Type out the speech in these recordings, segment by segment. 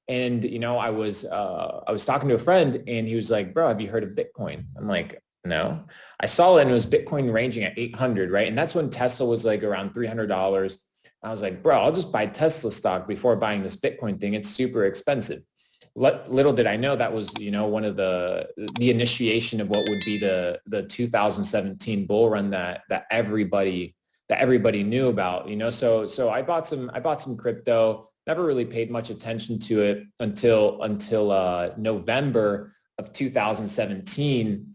And, I was talking to a friend and he was like, bro, have you heard of Bitcoin? I'm like, no. I saw it and it was Bitcoin ranging at 800, right? And that's when Tesla was like around $300. I was like, bro, I'll just buy Tesla stock before buying this Bitcoin thing. It's super expensive. Little did I know that was, one of the initiation of what would be the 2017 bull run that everybody knew about, So I bought some crypto, never really paid much attention to it until November of 2017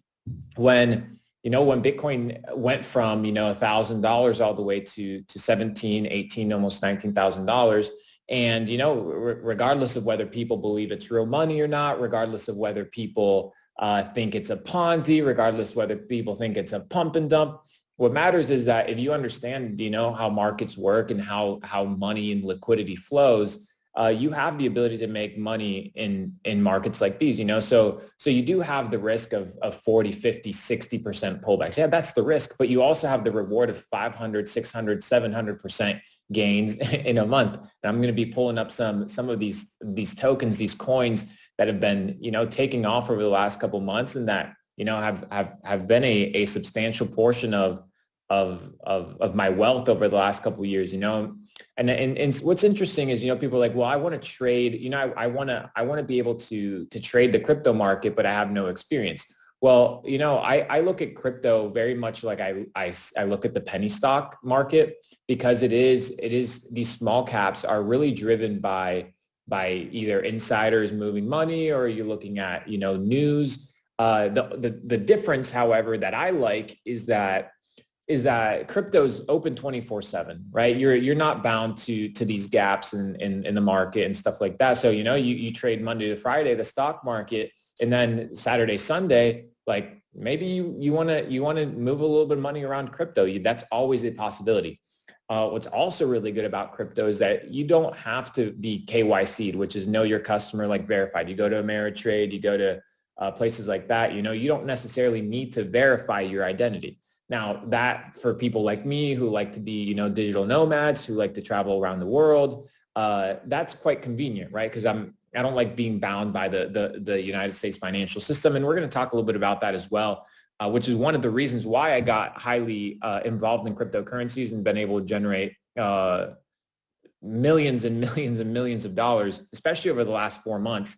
when Bitcoin went from, $1,000 all the way to 17, 18, almost $19,000. And, regardless of whether people believe it's real money or not, regardless of whether people think it's a Ponzi, regardless whether people think it's a pump and dump, what matters is that if you understand, how markets work and how money and liquidity flows, you have the ability to make money in markets like these, so you do have the risk of 40, 50, 60% pullbacks. Yeah, that's the risk, but you also have the reward of 500, 600, 700% gains in a month. And I'm going to be pulling up some of these tokens, these coins that have been, taking off over the last couple of months and that, have been a substantial portion of my wealth over the last couple of years, And what's interesting is, people are like, well, I want to trade, I want to be able to trade the crypto market, but I have no experience. Well, I look at crypto very much like I look at the penny stock market, because it is these small caps are really driven by either insiders moving money, or you're looking at, news. The difference, however, that I like is that crypto's open 24/7, right? You're not bound to these gaps in the market and stuff like that. So, you trade Monday to Friday, the stock market, and then Saturday, Sunday, like maybe you want to move a little bit of money around crypto. That's always a possibility. What's also really good about crypto is that you don't have to be KYC'd, which is know your customer, like verified. You go to Ameritrade, you go to places like that, you don't necessarily need to verify your identity. Now, that for people like me who like to be, digital nomads, who like to travel around the world, that's quite convenient, right? Because I don't like being bound by the United States financial system. And we're going to talk a little bit about that as well, which is one of the reasons why I got highly involved in cryptocurrencies and been able to generate millions and millions and millions of dollars, especially over the last 4 months,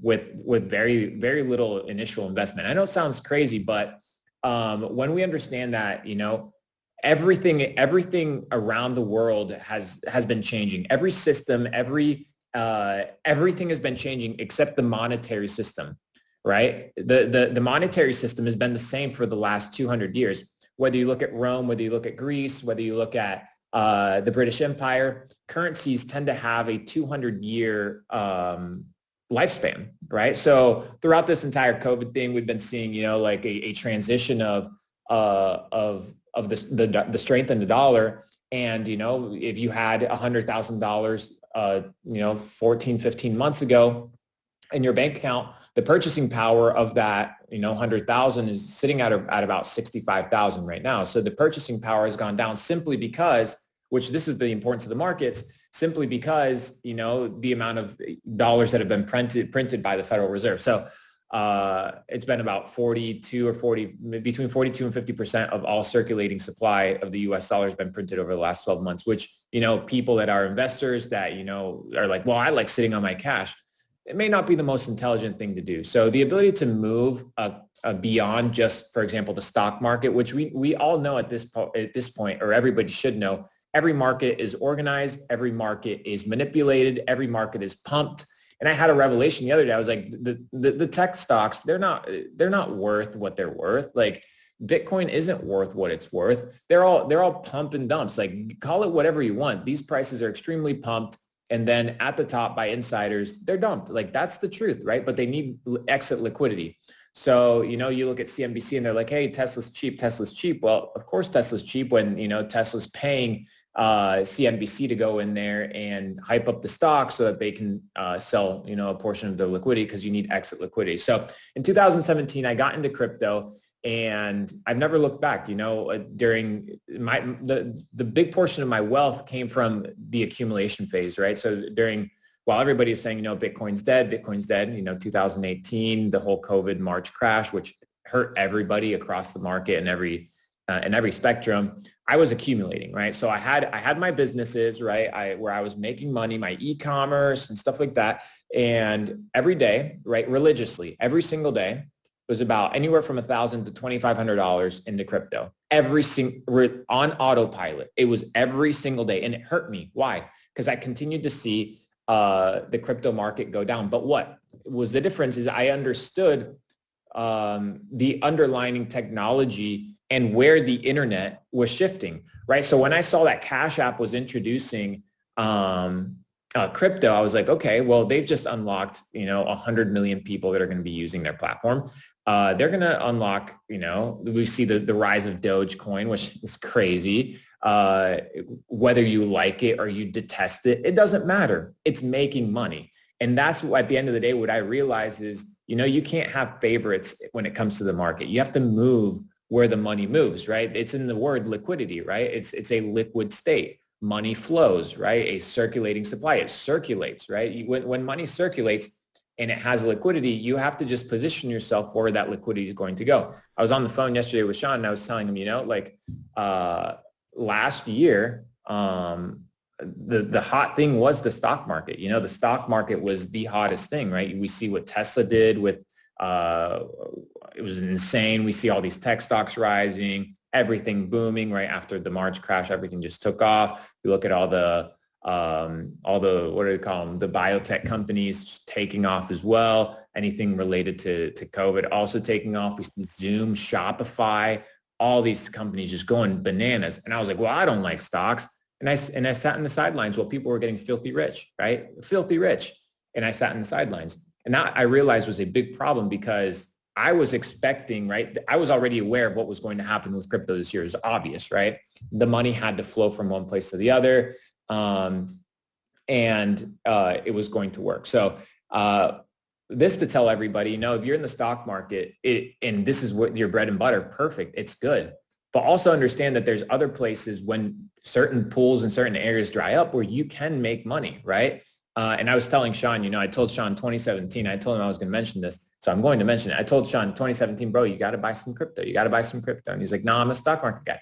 with very, very little initial investment. I know it sounds crazy, but when we understand that, everything around the world has been changing. Every system, everything has been changing except the monetary system, right? The monetary system has been the same for the last 200 years. Whether you look at Rome, whether you look at Greece, whether you look at the British Empire, currencies tend to have a 200-year lifespan, right? So throughout this entire COVID thing, we've been seeing, like a transition of the strength in the dollar. And, if you had $100,000, 14, 15 months ago in your bank account, the purchasing power of that, 100,000 is sitting at about 65,000 right now. So the purchasing power has gone down simply because, which this is the importance of the markets, simply because, the amount of dollars that have been printed by the Federal Reserve. So it's been about between 42 and 50% of all circulating supply of the US dollar has been printed over the last 12 months, which, people that are investors that, are like, well, I like sitting on my cash. It may not be the most intelligent thing to do. So the ability to move beyond just, for example, the stock market, which we all know at this point, or everybody should know, every market is organized, every market is manipulated, every market is pumped. And I had a revelation the other day. I was like, the tech stocks, they're not worth what they're worth. Like Bitcoin isn't worth what it's worth. They're all pump and dumps. Like call it whatever you want. These prices are extremely pumped. And then at the top by insiders, they're dumped. Like that's the truth, right? But they need exit liquidity. So, you look at CNBC and they're like, hey, Tesla's cheap. Well, of course, Tesla's cheap when, Tesla's paying CNBC to go in there and hype up the stock so that they can sell, a portion of their liquidity because you need exit liquidity. So in 2017, I got into crypto and I've never looked back. During the big portion of my wealth came from the accumulation phase, right? So during while everybody is saying, Bitcoin's dead, 2018, the whole COVID March crash, which hurt everybody across the market and every spectrum, I was accumulating, right? So I had my businesses, right? Where I was making money, my e-commerce and stuff like that. And every day, right, religiously, every single day, it was about anywhere from $1,000 to $2,500 into crypto. We're on autopilot. It was every single day, and it hurt me. Why? Because I continued to see the crypto market go down. But what was the difference is I understood the underlying technology and where the internet was shifting, right? So when I saw that Cash App was introducing crypto, I was like, okay, well, they've just unlocked, 100 million people that are going to be using their platform. They're going to unlock, we see the rise of Dogecoin, which is crazy. Whether you like it or you detest it, it doesn't matter. It's making money. And that's what, at the end of the day, what I realized is, you can't have favorites when it comes to the market. You have to move where the money moves, right? It's in the word liquidity, right? It's a liquid state. Money flows, right? A circulating supply. It circulates, right? When money circulates and it has liquidity, you have to just position yourself where that liquidity is going to go. I was on the phone yesterday with Sean and I was telling him, last year, the hot thing was the stock market. The stock market was the hottest thing, right? We see what Tesla did with, it was insane. We see all these tech stocks rising, everything booming right after the March crash. Everything just took off. You look at all the, what do they call them? The biotech companies taking off as well. Anything related to COVID also taking off. We see Zoom, Shopify, all these companies just going bananas. And I was like, well, I don't like stocks. And I sat in the sidelines while people were getting filthy rich, right? Filthy rich. And I sat in the sidelines. And that I realized was a big problem because I was expecting, right? I was already aware of what was going to happen with crypto this year. It was obvious, right? The money had to flow from one place to the other. And it was going to work. So this to tell everybody, if you're in the stock market and this is what your bread and butter, perfect. It's good. But also understand that there's other places when certain pools and certain areas dry up where you can make money, right? And I was telling Sean, I told Sean 2017, I told him I was going to mention this. So I'm going to mention it. I told Sean 2017, bro, you got to buy some crypto. You got to buy some crypto. And he's like, no, I'm a stock market guy.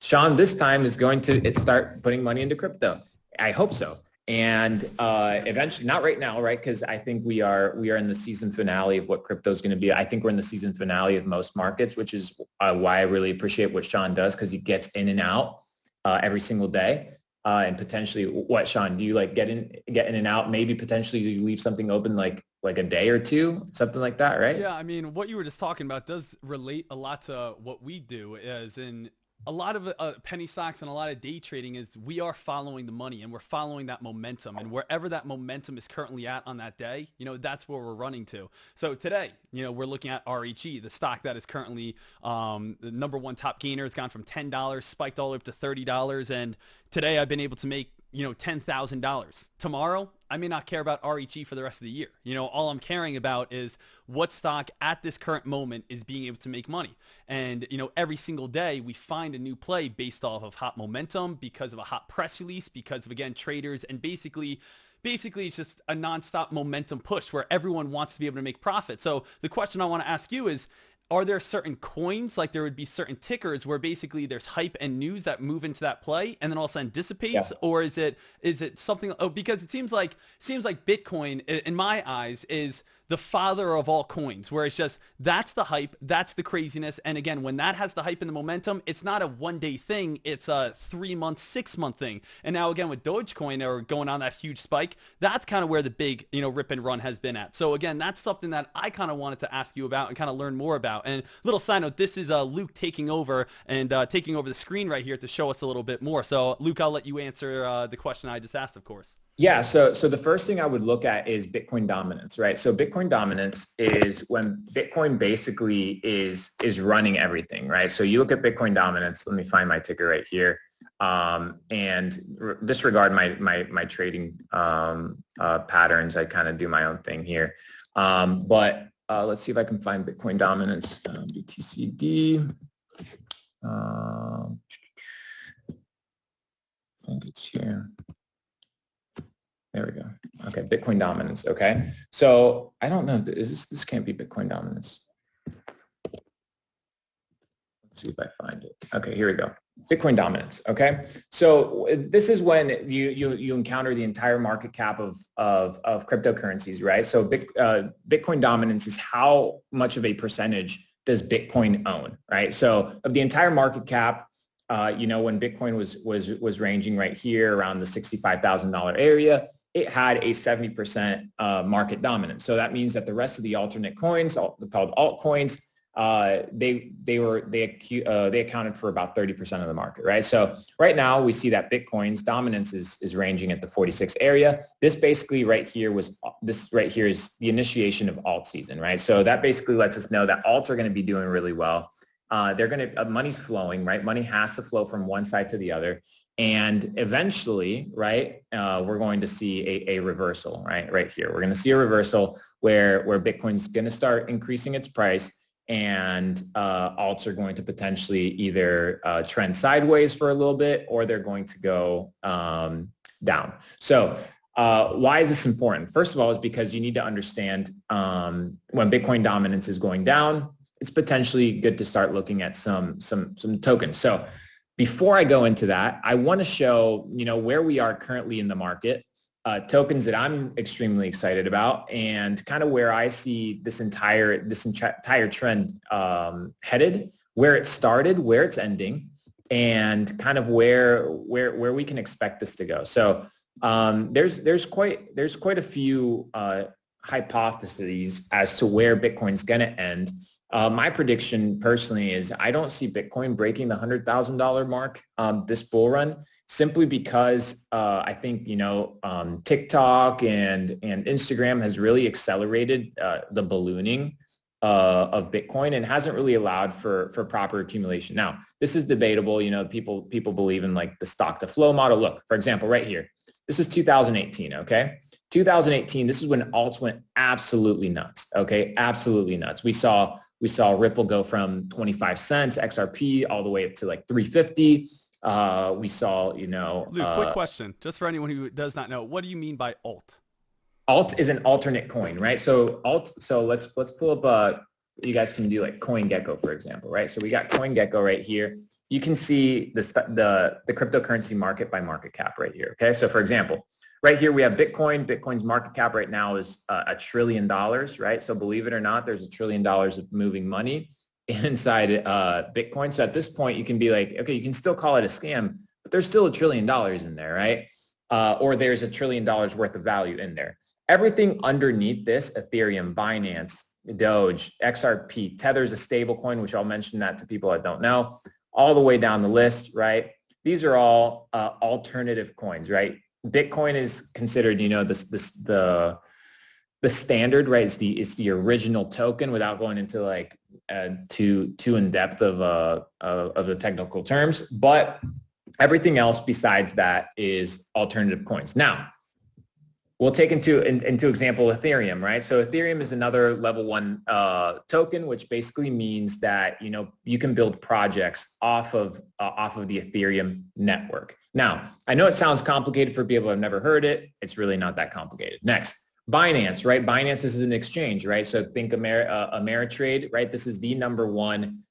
Sean this time is going to start putting money into crypto. I hope so. And eventually, not right now, right? Because I think we are in the season finale of what crypto is going to be. I think we're in the season finale of most markets, which is why I really appreciate what Sean does, because he gets in and out every single day. And potentially, what, Sean, do you get in and out? Maybe potentially you leave something open like a day or two, something like that, right? Yeah, I mean, what you were just talking about does relate a lot to what we do, as in a lot of penny stocks and a lot of day trading is we are following the money and we're following that momentum, and wherever that momentum is currently at on that day, that's where we're running to. So today, we're looking at RHE, the stock that is currently the number one top gainer. Has gone from $10, spiked all the way up to $30. And today I've been able to make, $10,000. Tomorrow, I may not care about RHE for the rest of the year. All I'm caring about is what stock at this current moment is being able to make money. And, every single day we find a new play based off of hot momentum, because of a hot press release, because of, again, traders, and basically it's just a nonstop momentum push where everyone wants to be able to make profit. So the question I want to ask you is, are there certain coins, like there would be certain tickers where basically there's hype and news that move into that play and then all of a sudden dissipates? Yeah. Or is it something, because it seems like Bitcoin in my eyes is the father of all coins, where it's just, that's the hype, that's the craziness. And again, when that has the hype and the momentum, it's not a 1 day thing, it's a 3 month, 6 month thing. And now again, with Dogecoin or going on that huge spike, that's kind of where the big, rip and run has been at. So again, that's something that I kind of wanted to ask you about and kind of learn more about. And little side note, this is Luke taking over the screen right here to show us a little bit more. So Luke, I'll let you answer the question I just asked, of course. Yeah. So the first thing I would look at is Bitcoin dominance, right? So Bitcoin dominance is when Bitcoin basically is running everything, right? So you look at Bitcoin dominance. Let me find my ticker right here. And disregard my trading patterns. I kind of do my own thing here. But let's see if I can find Bitcoin dominance. BTCD. I think it's here. There we go. Okay, Bitcoin dominance. Okay, so I don't know. This can't be Bitcoin dominance. Let's see if I find it. Okay, here we go. Bitcoin dominance. Okay, so this is when you encounter the entire market cap of cryptocurrencies, right? So Bitcoin dominance is how much of a percentage does Bitcoin own, right? So of the entire market cap, when Bitcoin was ranging right here around the $65,000 area, it had a 70% market dominance. So that means that the rest of the alternate coins, called altcoins, they accounted for about 30% of the market, right? So right now we see that Bitcoin's dominance is ranging at the 46 area. This basically right here is the initiation of alt season, right? So that basically lets us know that alts are going to be doing really well. Money's flowing, right? Money has to flow from one side to the other. And eventually, right, we're going to see a reversal, right here. We're going to see a reversal where Bitcoin's going to start increasing its price, and alts are going to potentially either trend sideways for a little bit, or they're going to go down. So why is this important? First of all, is because you need to understand when Bitcoin dominance is going down, it's potentially good to start looking at some tokens. So before I go into that, I want to show, where we are currently in the market, tokens that I'm extremely excited about, and kind of where I see this entire trend headed, where it started, where it's ending, and kind of where we can expect this to go. So there's quite a few hypotheses as to where Bitcoin's going to end. My prediction personally is I don't see Bitcoin breaking the $100,000 mark this bull run, simply because I think, TikTok and Instagram has really accelerated the ballooning of Bitcoin and hasn't really allowed for proper accumulation. Now, this is debatable. People believe in like the stock to flow model. Look, for example, right here, this is 2018. Okay. 2018, this is when alts went absolutely nuts. Okay. Absolutely nuts. We saw Ripple go from 25 cents XRP all the way up to like 350. We saw, Luke, quick question, just for anyone who does not know, what do you mean by alt? Alt is an alternate coin, right? So let's pull up, you guys can do like CoinGecko, for example, right? So we got CoinGecko right here. You can see the cryptocurrency market by market cap right here. Okay. So for example, right here we have Bitcoin. Bitcoin's market cap right now is $1 trillion, right? So believe it or not, there's $1 trillion of moving money inside Bitcoin. So at this point, you can be like, okay, you can still call it a scam, but there's still $1 trillion in there, right? Or there's $1 trillion worth of value in there. Everything underneath this, Ethereum, Binance, Doge, XRP, Tether's a stable coin, which I'll mention that to people that don't know, all the way down the list, right? These are all alternative coins, right? Bitcoin is considered, the standard, right? It's the original token, without going into like too in depth of the technical terms. But everything else besides that is alternative coins. Now, we'll take into example Ethereum, right? So Ethereum is another level 1 token, which basically means that you can build projects off of the Ethereum network. Now, I know it sounds complicated for people who have never heard it. It's really not that complicated. Next, Binance, right? Binance is an exchange, right? So think Ameritrade, right? This is the number 1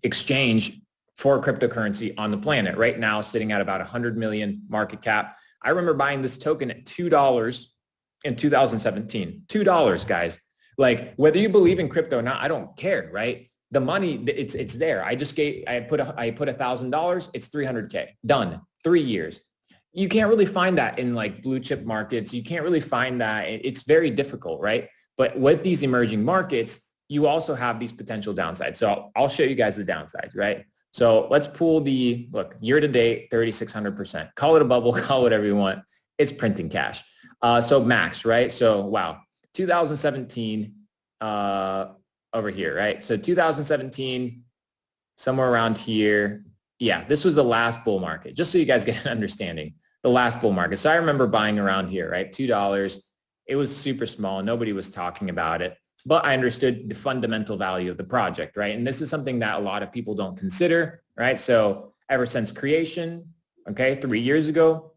exchange for cryptocurrency on the planet. Right now, sitting at about 100 million market cap. I remember buying this token at $2 in 2017. $2, guys. Like, whether you believe in crypto or not, I don't care, right? The money, it's there. I put $1,000. It's $300K. Done. 3 years. You can't really find that in like blue chip markets. You can't really find that. It's very difficult, right? But with these emerging markets, you also have these potential downsides. So I'll show you guys the downsides, right? So let's pull look, year to date, 3,600%. Call it a bubble, call it whatever you want. It's printing cash. So max, right? So wow, 2017 over here, right? So 2017, somewhere around here. Yeah, this was the last bull market, just so you guys get an understanding. The last bull market. So I remember buying around here, right? $2. It was super small. Nobody was talking about it. But I understood the fundamental value of the project, right? And this is something that a lot of people don't consider, right? So ever since creation, okay, 3 years ago,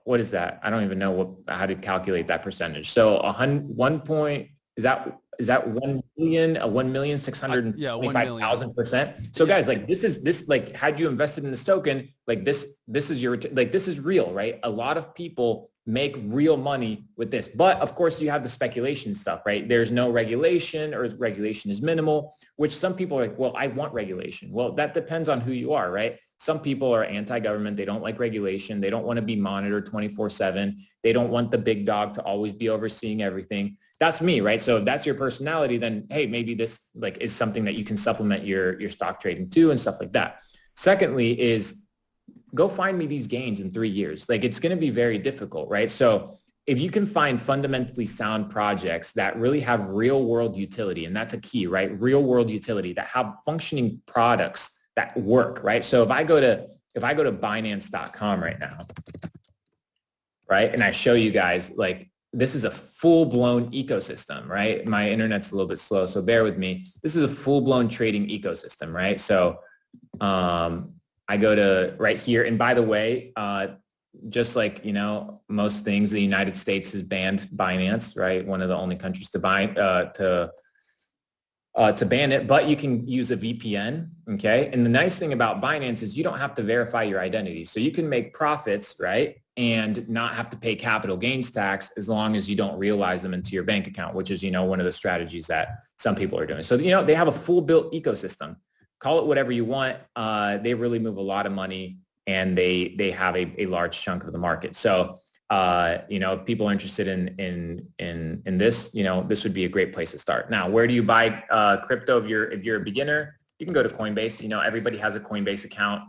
what is that? I don't even know how to calculate that percentage. So 1 point, is that 1 million, 1,625,000%. So guys, like this, like had you invested in this token, like this is your, like this is real, right? A lot of people make real money with this, but of course you have the speculation stuff, right? There's no regulation, or regulation is minimal, which some people are like, well, I want regulation. Well, that depends on who you are, right? Some people are anti-government. They don't like regulation. They don't want to be monitored 24/7. They don't want the big dog to always be overseeing everything. That's me, right? So if that's your personality, then hey, maybe this like is something that you can supplement your stock trading to and stuff like that. Secondly is go find me these gains in 3 years. Like it's going to be very difficult, right? So if you can find fundamentally sound projects that really have real world utility, and that's a key, right? Real world utility that have functioning products that work, right? So if I go to Binance.com right now, right? And I show you guys, like, this is a full-blown ecosystem, right? My internet's a little bit slow, so bear with me. This is a full-blown trading ecosystem, right? So I go to right here. And by the way, just like, you know, most things, the United States has banned Binance, right? One of the only countries to ban it, but you can use a VPN, okay? And the nice thing about Binance is you don't have to verify your identity. So you can make profits, right? And not have to pay capital gains tax as long as you don't realize them into your bank account, which is, you know, one of the strategies that some people are doing. So, you know, they have a full built ecosystem. Call it whatever you want. They really move a lot of money, and they have a large chunk of the market. So, you know, if people are interested in this, you know, this would be a great place to start. Now, where do you buy crypto if you're a beginner? You can go to Coinbase. You know, everybody has a Coinbase account.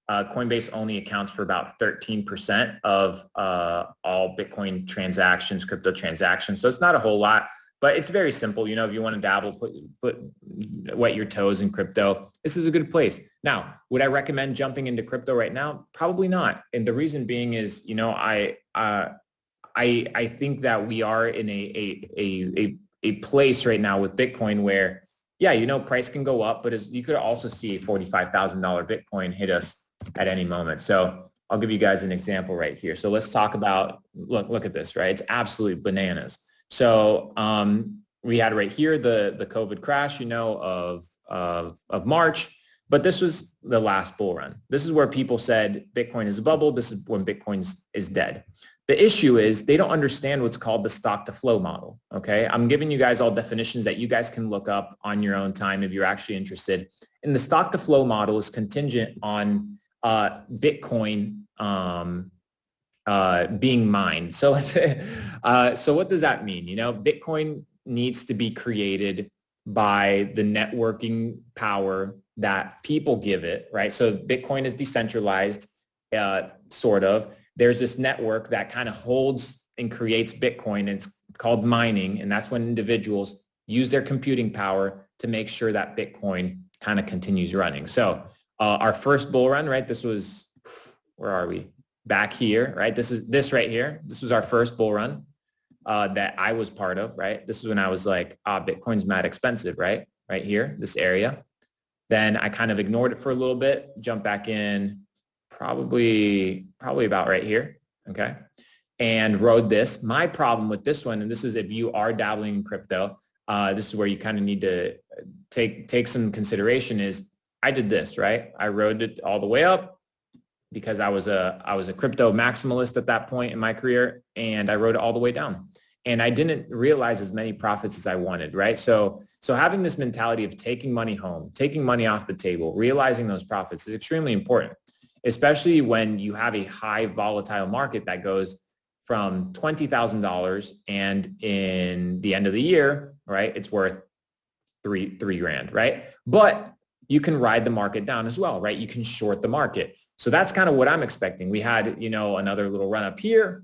Coinbase only accounts for about 13% of all Bitcoin transactions, crypto transactions. So it's not a whole lot. But it's very simple. You know, if you want to dabble, wet your toes in crypto, this is a good place. Now, would I recommend jumping into crypto right now? Probably not. And the reason being is, you know, I think that we are in a place right now with Bitcoin where, yeah, you know, price can go up, but you could also see a $45,000 Bitcoin hit us at any moment. So I'll give you guys an example right here. So let's talk about, look at this, right? It's absolutely bananas. So we had right here the COVID crash, you know, of March, but this was the last bull run. This is where people said Bitcoin is a bubble. This is when Bitcoin is dead. The issue is they don't understand what's called the stock to flow model. Okay, I'm giving you guys all definitions that you guys can look up on your own time if you're actually interested. And the stock to flow model is contingent on Bitcoin being mined. So let's say, so what does that mean? You know, Bitcoin needs to be created by the networking power that people give it, right? So Bitcoin is decentralized, sort of. There's this network that kind of holds and creates Bitcoin, and it's called mining. And that's when individuals use their computing power to make sure that Bitcoin kind of continues running. So our first bull run, right? This was, where are we? Back here, right? This right here. This was our first bull run that I was part of, right? This is when I was like, Bitcoin's mad expensive, right? Right here, this area. Then I kind of ignored it for a little bit, jumped back in probably about right here, okay? And rode this. My problem with this one, and this is if you are dabbling in crypto, this is where you kind of need to take some consideration, is I did this, right? I rode it all the way up because I was a crypto maximalist at that point in my career, and I rode it all the way down. And I didn't realize as many profits as I wanted, right? So having this mentality of taking money home, taking money off the table, realizing those profits is extremely important, especially when you have a high volatile market that goes from $20,000 and in the end of the year, right, it's worth three grand, right? But you can ride the market down as well, right? You can short the market. So that's kind of what I'm expecting. We had, you know, another little run up here,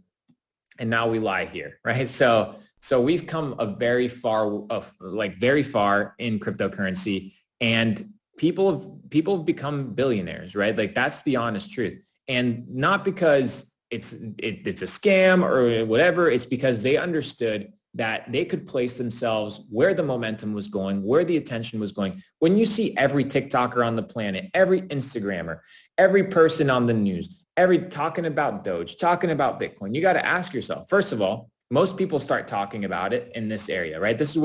and now we lie here, right? So we've come very far in cryptocurrency, and people have become billionaires, right? Like that's the honest truth. And not because it's a scam or whatever, it's because they understood that they could place themselves where the momentum was going, where the attention was going. When you see every TikToker on the planet, every Instagrammer, every person on the news, talking about Doge, talking about Bitcoin. You got to ask yourself, first of all, most people start talking about it in this area, right? This is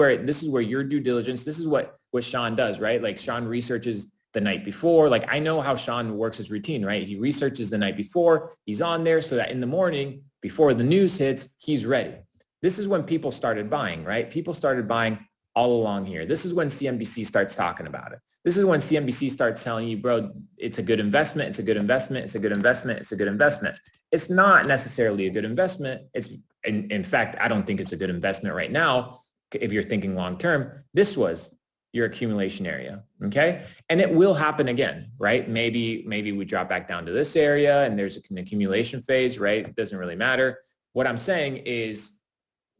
where your due diligence, this is what Sean does, right? Like Sean researches the night before. Like I know how Sean works his routine, right? He researches the night before, he's on there so that in the morning before the news hits, he's ready. This is when people started buying, right? People started buying all along here. This is when CNBC starts talking about it. This is when CNBC starts telling you, bro, it's a good investment. It's a good investment. It's a good investment. It's a good investment. It's not necessarily a good investment. It's in fact, I don't think it's a good investment right now. If you're thinking long-term, this was your accumulation area. Okay. And it will happen again, right? Maybe we drop back down to this area and there's an accumulation phase, right? It doesn't really matter. What I'm saying is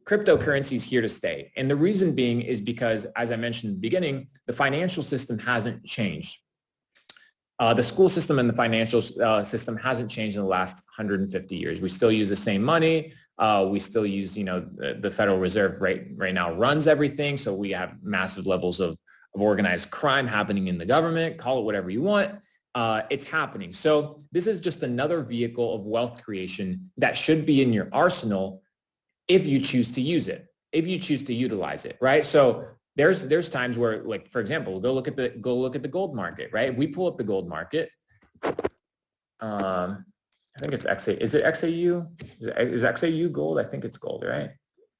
cryptocurrency is here to stay. And the reason being is because, as I mentioned in the beginning, the financial system hasn't changed. The school system and the financial system hasn't changed in the last 150 years. We still use the same money. We still use, the Federal Reserve right now runs everything. So we have massive levels of organized crime happening in the government. Call it whatever you want. It's happening. So this is just another vehicle of wealth creation that should be in your arsenal if you choose to use it, if you choose to utilize it, right? So there's times where, like, for example, go look at the gold market, right? If we pull up the gold market, I think it's XA. Is it XAU? Is XAU gold? I think it's gold, right?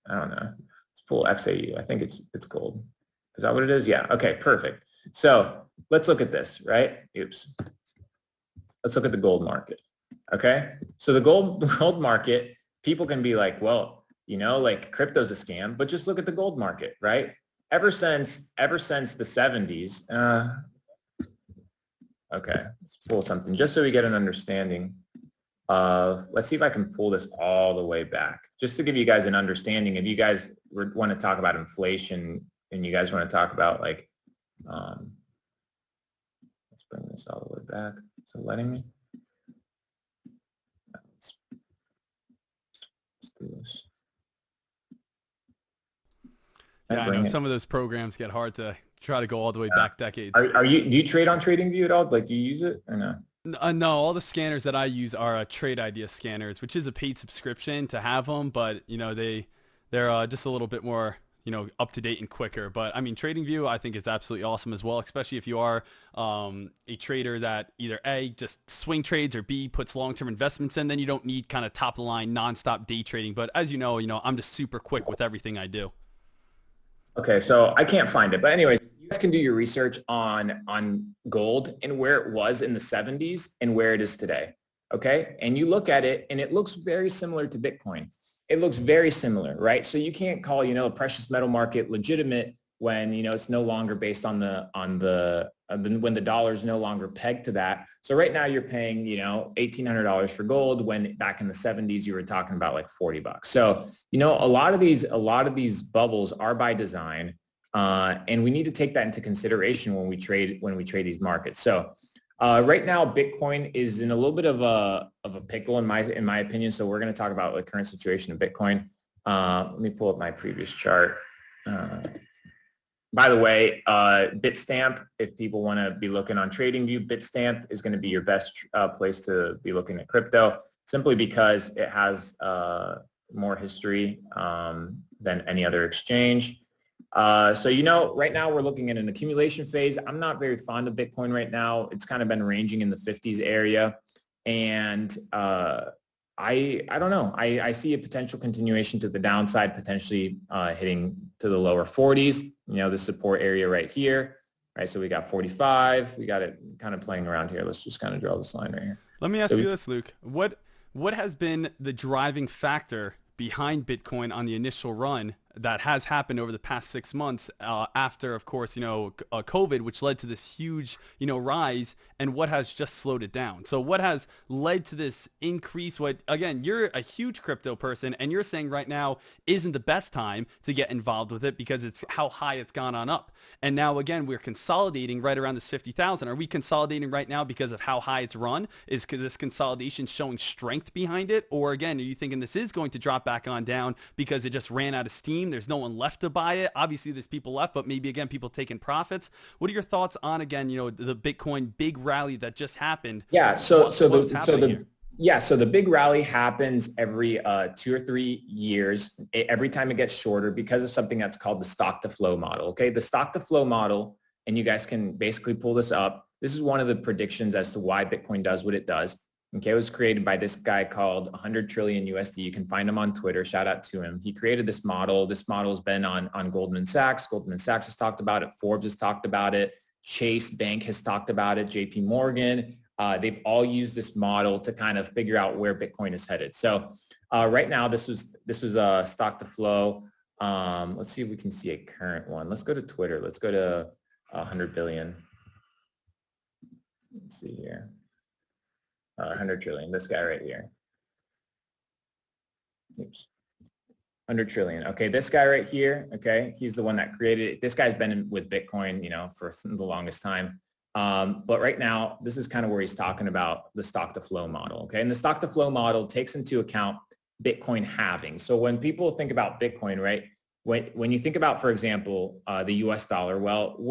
I don't know. Let's pull XAU. I think it's gold. Is that what it is? Yeah. Okay, perfect. So let's look at this, right? Oops. Let's look at the gold market. Okay. So the gold market, people can be like, well, like crypto's a scam, but just look at the gold market, right? Ever since the 70s, okay, let's pull something just so we get an understanding of, let's see if I can pull this all the way back, just to give you guys an understanding. If you guys want to talk about inflation and you guys want to talk about like, let's bring this all the way back. So letting me, let's do this. Yeah, I know some of those programs get hard to try to go all the way back decades. Do you trade on TradingView at all? Like, do you use it or no? No, all the scanners that I use are Trade Idea scanners, which is a paid subscription to have them, but they're just a little bit more up to date and quicker. But I mean, TradingView I think is absolutely awesome as well, especially if you are a trader that either A, just swing trades, or B, puts long-term investments in. Then you don't need kind of top of the line nonstop day trading. But as you know, I'm just super quick with everything I do. Okay, so I can't find it, but anyways, you guys can do your research on gold and where it was in the 70s and where it is today. Okay, and you look at it and it looks very similar to Bitcoin. It looks very similar, right? So you can't call a precious metal market legitimate when it's no longer based on when the dollar is no longer pegged to that. So right now you're paying $1,800 for gold, when back in the 70s you were talking about like $40. So a lot of these bubbles are by design, and we need to take that into consideration when we trade these markets. So right now Bitcoin is in a little bit of a pickle in my opinion. So we're going to talk about the current situation of Bitcoin. Let me pull up my previous chart. By the way, Bitstamp, if people want to be looking on TradingView, Bitstamp is going to be your best place to be looking at crypto, simply because it has more history than any other exchange. So, right now we're looking at an accumulation phase. I'm not very fond of Bitcoin right now. It's kind of been ranging in the 50s area. And I don't know. I see a potential continuation to the downside, potentially hitting to the lower 40s, the support area right here, right? So we got 45. We got it kind of playing around here. Let's just kind of draw this line right here. Let me ask you this, Luke. What has been the driving factor behind Bitcoin on the initial run that has happened over the past 6 months after, of course, COVID, which led to this huge, rise, and what has just slowed it down? So what has led to this increase? Again, you're a huge crypto person, and you're saying right now isn't the best time to get involved with it because it's how high it's gone on up. And now, again, we're consolidating right around this 50,000. Are we consolidating right now because of how high it's run? Is this consolidation showing strength behind it? Or again, are you thinking this is going to drop back on down because it just ran out of steam? There's no one left to buy it. Obviously, there's people left, but maybe, again, people taking profits. What are your thoughts on, again, the Bitcoin big rally that just happened? Yeah, so the Yeah, so the big rally happens every 2 or 3 years, every time it gets shorter because of something that's called the stock to flow model. Okay, the stock to flow model, and you guys can basically pull this up. This is one of the predictions as to why Bitcoin does what it does. Okay, it was created by this guy called 100 trillion USD. You can find him on Twitter. Shout out to him. He created this model. This model has been on Goldman Sachs. Goldman Sachs has talked about it. Forbes has talked about it. Chase Bank has talked about it. JP Morgan. They've all used this model to kind of figure out where Bitcoin is headed. So right now, this was a stock to flow. Let's see if we can see a current one. Let's go to Twitter. Let's go to 100 billion. Let's see here. 100 trillion. This guy right here. Oops. 100 trillion. Okay, this guy right here. Okay, he's the one that created it. This guy's been with Bitcoin, for the longest time. But right now, this is kind of where he's talking about the stock to flow model. Okay. And the stock to flow model takes into account Bitcoin halving. So when people think about Bitcoin, right, when you think about, for example, the US dollar, well,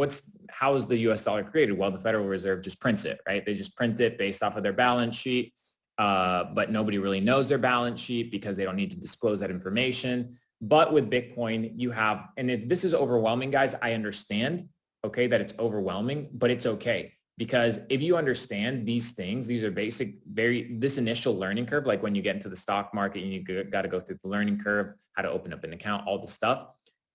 how is the US dollar created? Well, the Federal Reserve just prints it, right? They just print it based off of their balance sheet. But nobody really knows their balance sheet because they don't need to disclose that information. But with Bitcoin, you have, and if this is overwhelming, guys, I understand. Okay, that it's overwhelming, but it's okay. Because if you understand these things, these are basic, this initial learning curve, like when you get into the stock market and you got to go through the learning curve, how to open up an account, all the stuff,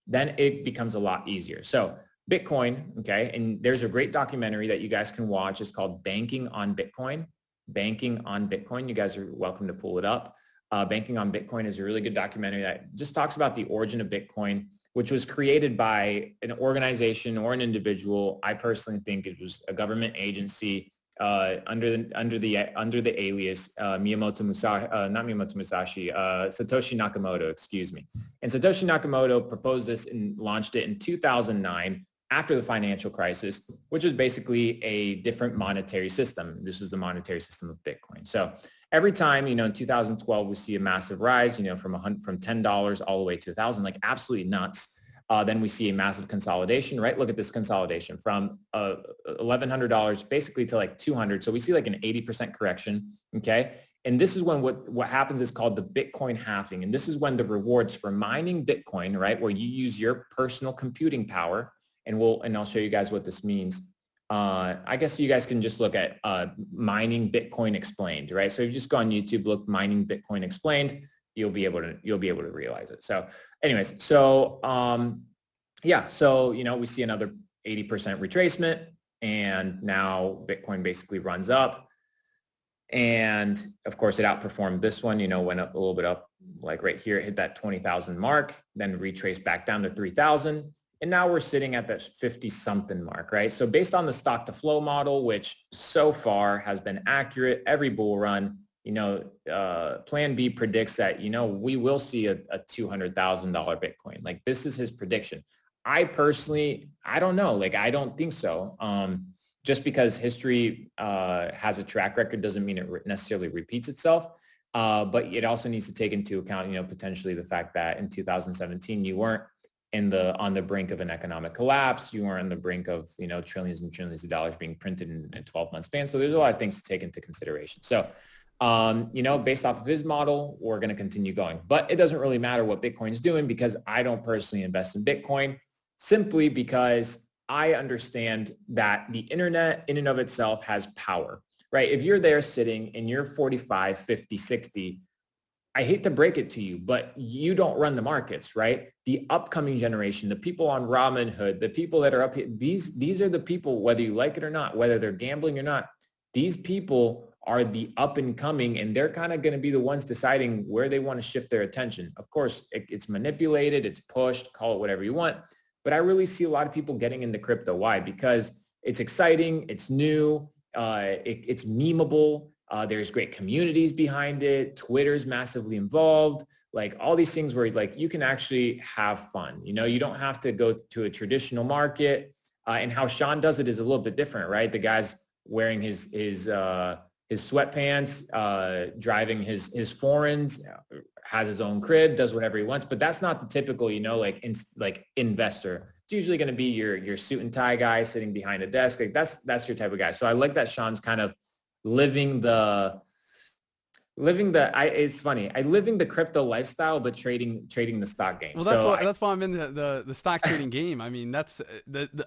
then it becomes a lot easier. So Bitcoin, okay, and there's a great documentary that you guys can watch. It's called Banking on Bitcoin. Banking on Bitcoin. You guys are welcome to pull it up. Banking on Bitcoin is a really good documentary that just talks about the origin of Bitcoin, which was created by an organization or an individual. I personally think it was a government agency under the alias Satoshi Nakamoto, excuse me. And Satoshi Nakamoto proposed this and launched it in 2009 after the financial crisis, which is basically a different monetary system. This was the monetary system of Bitcoin. So every time, in 2012, we see a massive rise, from $10 all the way to 1,000, like absolutely nuts. Then we see a massive consolidation, right? Look at this consolidation from $1,100 basically to like 200. So we see like an 80% correction, okay? And this is when what happens is called the Bitcoin halving. And this is when the rewards for mining Bitcoin, right, where you use your personal computing power, and I'll show you guys what this means. I guess you guys can just look at mining Bitcoin explained, right? So if you just go on YouTube, look mining Bitcoin explained, you'll be able to realize it. So anyways, so we see another 80% retracement, and now Bitcoin basically runs up. And of course it outperformed this one, went up a little bit up, like right here, it hit that 20,000 mark, then retraced back down to 3,000. And now we're sitting at that 50 something mark, right? So based on the stock to flow model, which so far has been accurate, every bull run, Plan B predicts that, we will see a $200,000 Bitcoin. Like this is his prediction. I personally, I don't know. Like, I don't think so. Just because history has a track record doesn't mean it necessarily repeats itself. But it also needs to take into account, potentially the fact that in 2017, you weren't on the brink of an economic collapse. You are on the brink of, trillions and trillions of dollars being printed in a 12-month span. So there's a lot of things to take into consideration. So, based off of his model, we're going to continue going. But it doesn't really matter what Bitcoin's doing because I don't personally invest in Bitcoin simply because I understand that the internet in and of itself has power, right? If you're there sitting and you're 45, 50, 60, I hate to break it to you, but you don't run the markets, right? The upcoming generation, the people on Robinhood, the people that are up here, these are the people, whether you like it or not, whether they're gambling or not, these people are the up and coming, and they're kind of going to be the ones deciding where they want to shift their attention. Of course, it's manipulated, it's pushed, call it whatever you want. But I really see a lot of people getting into crypto. Why? Because it's exciting, it's new, it's memeable. There's great communities behind it. Twitter's massively involved. Like all these things where like you can actually have fun. You don't have to go to a traditional market. And how Sean does it is a little bit different, right? The guy's wearing his sweatpants, driving his foreigns, has his own crib, does whatever he wants. But that's not the typical, like investor. It's usually going to be your suit and tie guy sitting behind a desk. Like that's your type of guy. So I like that Sean's kind of living the it's funny. I living the crypto lifestyle, but trading the stock game. Well, So that's why I'm in the stock trading game. I mean, that's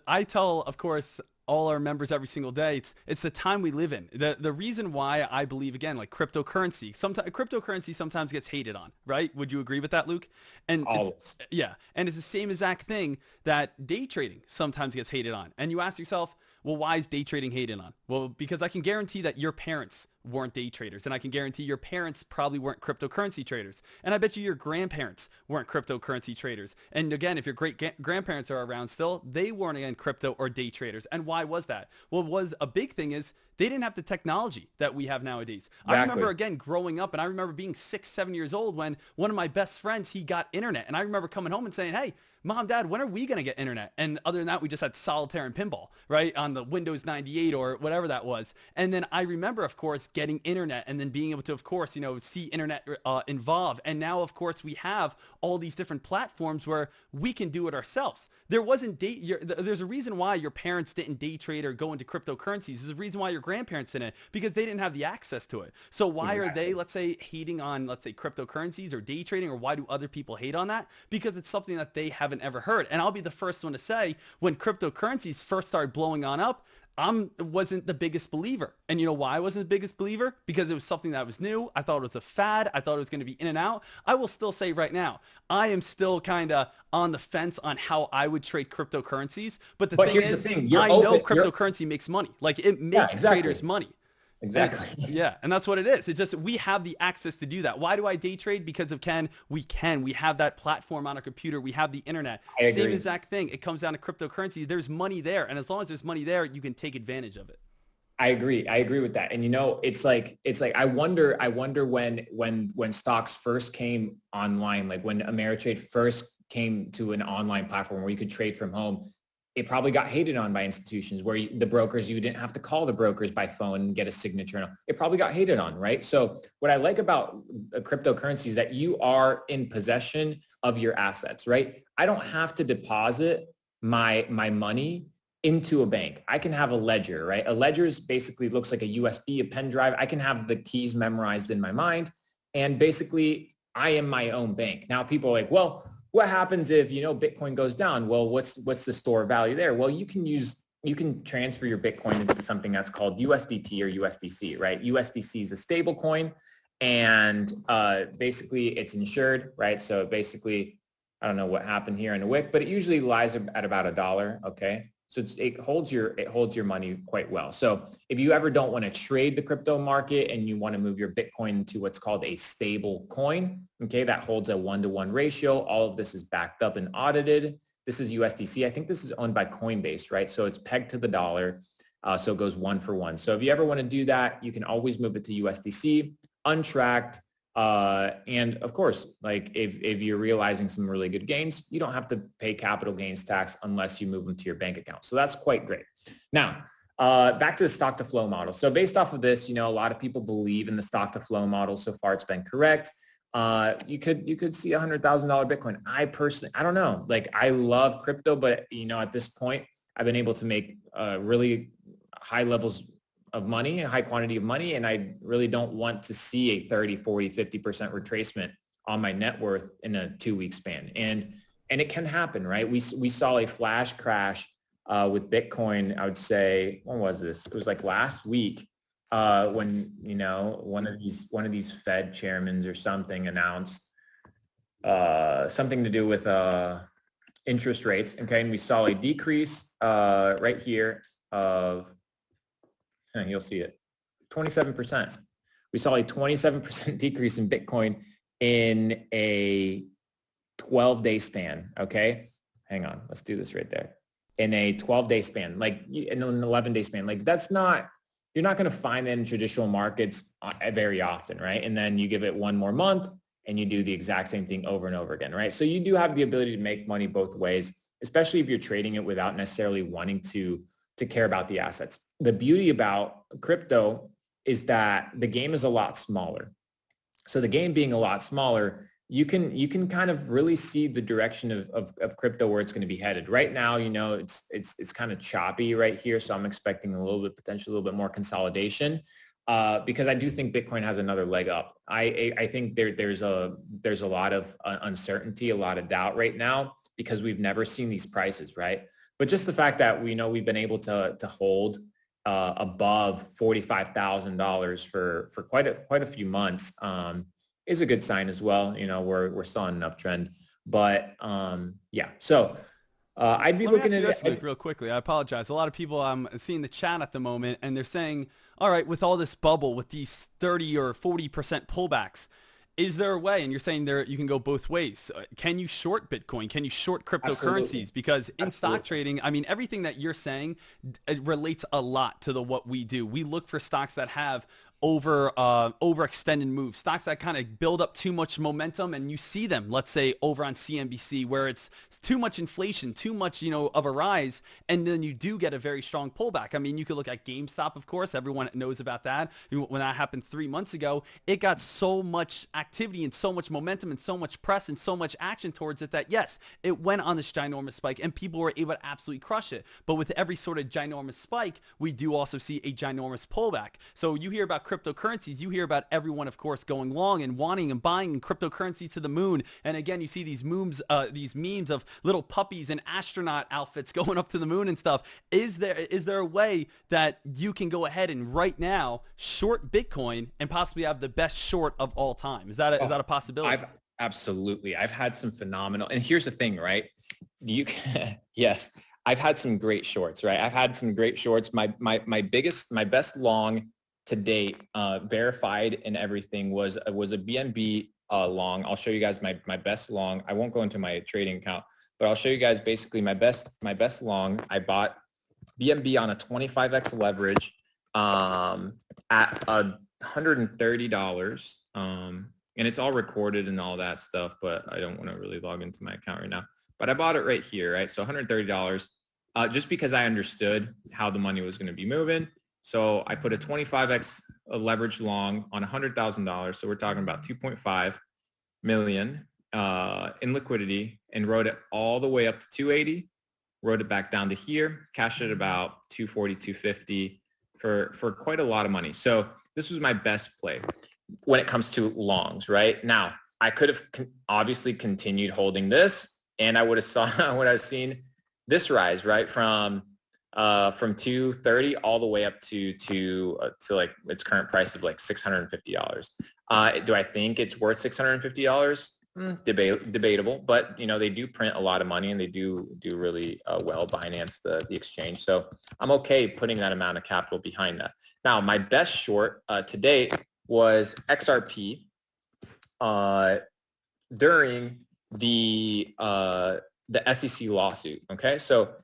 I tell, of course, all our members every single day. It's the time we live in. The reason why I believe, again, like cryptocurrency. Sometimes cryptocurrency sometimes gets hated on, right? Would you agree with that, Luke? And always. yeah, and it's the same exact thing that day trading sometimes gets hated on. And you ask yourself, well, why is day trading hated on? Well, because I can guarantee that your parents weren't day traders, and I can guarantee your parents probably weren't cryptocurrency traders, and I bet you your grandparents weren't cryptocurrency traders. And again, if your great grandparents are around still, they weren't, again, crypto or day traders. And why was that? Well, was a big thing is they didn't have the technology that we have nowadays. Exactly. I remember, again, growing up, and I remember being 6, 7 years old when one of my best friends, he got internet, and I remember coming home and saying, hey, Mom, Dad, when are we going to get internet? And other than that, we just had solitaire and pinball, right? On the Windows 98 or whatever that was. And then I remember, of course, getting internet and then being able to, of course, see internet involve. And now, of course, we have all these different platforms where we can do it ourselves. There wasn't there's a reason why your parents didn't day trade or go into cryptocurrencies. There's a reason why your grandparents didn't, because they didn't have the access to it. So why are they, let's say, hating on, let's say, cryptocurrencies or day trading, or why do other people hate on that? Because it's something that they haven't ever heard. And I'll be the first one to say, when cryptocurrencies first started blowing on up, I wasn't the biggest believer. And you know why I wasn't the biggest believer? Because it was something that was new. I thought it was a fad. I thought it was going to be in and out. I will still say right now, I am still kind of on the fence on how I would trade cryptocurrencies. But here's the thing. I know cryptocurrency makes money. Like, it makes traders money. Exactly. Yeah, and that's what it is. It's just we have the access to do that. Why do I day trade? Because of Ken. We have that platform on our computer. We have the internet. Same exact thing. It comes down to cryptocurrency. There's money there, and as long as there's money there, you can take advantage of it. I agree with that. And it's like I wonder when stocks first came online, like when Ameritrade first came to an online platform where you could trade from home. It probably got hated on by institutions where the brokers, you didn't have to call the brokers by phone and get a signature. It probably got hated on, right? So what I like about cryptocurrency is that you are in possession of your assets, right? I don't have to deposit my money into a bank. I can have a ledger, right? A ledger basically looks like a USB, a pen drive. I can have the keys memorized in my mind. And basically, I am my own bank. Now, people are like, well, what happens if, Bitcoin goes down? Well, what's the store value there? Well, you can transfer your Bitcoin into something that's called USDT or USDC, right? USDC is a stable coin, and basically it's insured, right? So basically, I don't know what happened here in the wick, but it usually lies at about $1. Okay. So it holds your money quite well. So if you ever don't want to trade the crypto market and you want to move your Bitcoin to what's called a stable coin, okay, that holds a 1-to-1 ratio. All of this is backed up and audited. This is USDC. I think this is owned by Coinbase, right? So it's pegged to the dollar. So it goes 1 for 1. So if you ever want to do that, you can always move it to USDC, untracked. And of course, like if you're realizing some really good gains, you don't have to pay capital gains tax unless you move them to your bank account. So that's quite great. Now, back to the stock to flow model. So based off of this, a lot of people believe in the stock to flow model. So far, it's been correct. You could see $100,000 Bitcoin. I don't know. Like, I love crypto, but at this point, I've been able to make really high levels of money, a high quantity of money, and I really don't want to see a 30, 40, 50% retracement on my net worth in a 2-week span. And it can happen, right? We saw a flash crash with Bitcoin. I would say, when was this? It was like last week when one of these Fed chairmen or something announced something to do with interest rates. Okay, and we saw a decrease right here of, and you'll see it, 27%. We saw a 27% decrease in Bitcoin in a 12-day span, okay? Hang on, let's do this right there. In a 12-day span, like in an 11-day span, like you're not gonna find that in traditional markets very often, right? And then you give it one more month and you do the exact same thing over and over again, right? So you do have the ability to make money both ways, especially if you're trading it without necessarily wanting to care about the assets. The beauty about crypto is that the game is a lot smaller. So the game being a lot smaller, you can kind of really see the direction of crypto, where it's going to be headed. Right now, it's kind of choppy right here. So I'm expecting potentially a little bit more consolidation. because I do think Bitcoin has another leg up. I think there's a lot of uncertainty, a lot of doubt right now because we've never seen these prices, right? But just the fact that we know we've been able to hold above $45,000 for quite a few months is a good sign as well. You know, we're still on an uptrend, but yeah. So I'd be Let me looking ask you at this, Luke, it. real quickly. I apologize. A lot of people I'm seeing the chat at the moment, and they're saying, all right, with all this bubble, with these 30 or 40% pullbacks, is there a way? And you're saying there you can go both ways. Can you short Bitcoin? Can you short Absolutely. cryptocurrencies? Because in stock Absolutely. trading, I mean, everything that you're saying it relates a lot to the what we do. We look for stocks that have overextended moves, stocks that kind of build up too much momentum, and you see them, let's say over on CNBC, where it's too much inflation, too much, of a rise, and then you do get a very strong pullback. I mean, you could look at GameStop, of course, everyone knows about that. When that happened 3 months ago, it got so much activity and so much momentum and so much press and so much action towards it that yes, it went on this ginormous spike and people were able to absolutely crush it. But with every sort of ginormous spike, we do also see a ginormous pullback. So you hear about cryptocurrencies, you hear about everyone, of course, going long and wanting and buying cryptocurrency to the moon. And again, you see these memes of little puppies and astronaut outfits going up to the moon and stuff. Is there a way that you can go ahead and right now short Bitcoin and possibly have the best short of all time? Is that a possibility? Absolutely. I've had some phenomenal, and here's the thing, right? Yes, I've had some great shorts, right? I've had some great shorts. My best long to date, verified and everything was a BNB long. I'll show you guys my best long. I won't go into my trading account, but I'll show you guys basically my best long. I bought BNB on a 25x leverage at $130. And it's all recorded and all that stuff, but I don't want to really log into my account right now. But I bought it right here, right? So $130, just because I understood how the money was going to be moving. So I put a 25x leverage long on $100,000. So we're talking about 2.5 million in liquidity, and rode it all the way up to 280, rode it back down to here, cashed it about 240, 250 for quite a lot of money. So this was my best play when it comes to longs, right? Now, I could have obviously continued holding this, and I would have seen this rise, right, from 230 all the way up to like its current price of like $650. Do I think it's worth $650? Debatable, but they do print a lot of money and they do really well, Binance, the exchange. So I'm okay putting that amount of capital behind that. Now, my best short to date was XRP during the SEC lawsuit. Okay, so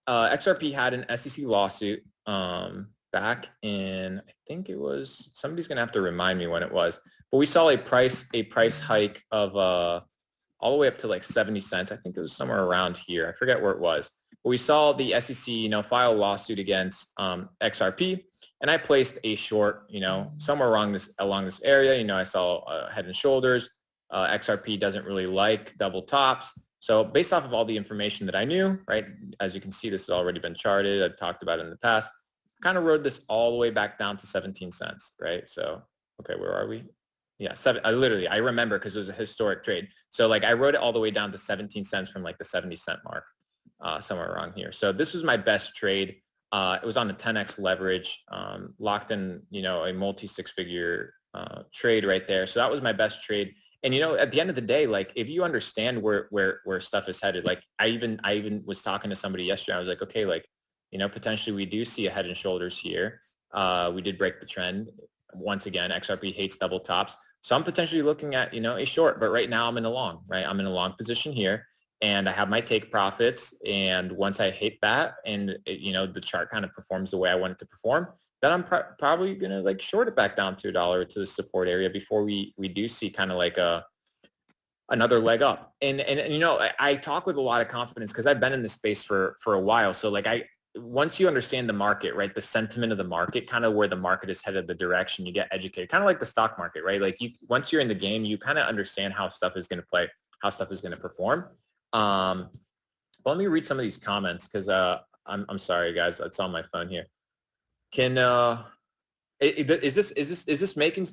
XRP had an SEC lawsuit back in, I think it was, somebody's gonna have to remind me when it was, but we saw a price hike of all the way up to like 70 cents. I think it was somewhere around here. I forget where it was. But we saw the SEC, file a lawsuit against XRP. And I placed a short, somewhere along this area. I saw Head and Shoulders. XRP doesn't really like double tops. So based off of all the information that I knew, right, as you can see, this has already been charted. I've talked about it in the past. Kind of rode this all the way back down to 17 cents, right? So, okay, where are we? Yeah, I remember because it was a historic trade. So like I rode it all the way down to 17 cents from like the 70-cent mark, somewhere around here. So this was my best trade. It was on a 10x leverage, locked in, a multi six-figure trade right there. So that was my best trade. And at the end of the day, like if you understand where stuff is headed, like I even was talking to somebody yesterday. I was like, okay, like potentially we do see a Head and Shoulders here. We did break the trend once again. XRP hates double tops, so I'm potentially looking at a short. But right now I'm in a long. Right, I'm in a long position here. And I have my take profits. And once I hit that and the chart kind of performs the way I want it to perform, then I'm probably going to like short it back down to $1 to the support area before we do see kind of like another leg up. And I talk with a lot of confidence because I've been in this space for a while. So like once you understand the market, right, the sentiment of the market, kind of where the market is headed, the direction, you get educated, kind of like the stock market, right? Like once you're in the game, you kind of understand how stuff is going to play, how stuff is going to perform. But let me read some of these comments because I'm sorry, guys. It's on my phone here. Is this making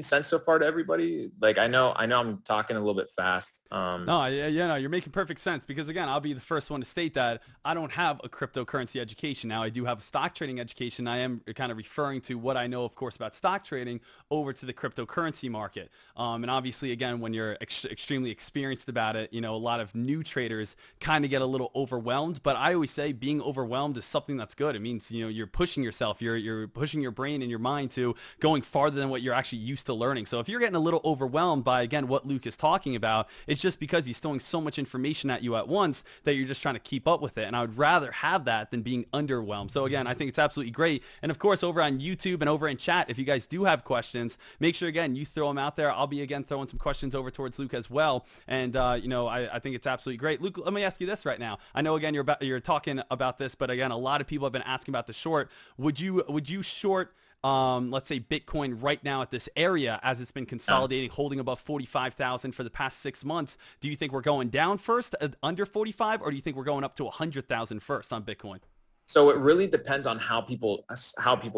sense so far to everybody? Like, I know I'm talking a little bit fast. No, no, you're making perfect sense because again, I'll be the first one to state that I don't have a cryptocurrency education. Now I do have a stock trading education. I am kind of referring to what I know, of course, about stock trading over to the cryptocurrency market. And obviously, again, when you're extremely experienced about it, a lot of new traders kind of get a little overwhelmed. But I always say being overwhelmed is something that's good. It means, you're pushing yourself. You're pushing your brain and your mind to going farther than what you're actually used to learning. So if you're getting a little overwhelmed by, again, what Luke is talking about, it's just because he's throwing so much information at you at once that you're just trying to keep up with it. And I would rather have that than being underwhelmed. So again, I think it's absolutely great. And of course, over on YouTube and over in chat, if you guys do have questions, make sure, again, you throw them out there. I'll be, again, throwing some questions over towards Luke as well. And, I think it's absolutely great. Luke, let me ask you this right now. I know, again, you're talking about this, but again, a lot of people have been asking about the short. Would you short let's say Bitcoin right now at this area as it's been consolidating, holding above 45,000 for the past 6 months? Do you think we're going down first under 45, or do you think we're going up to 100,000 first on Bitcoin? So it really depends on how people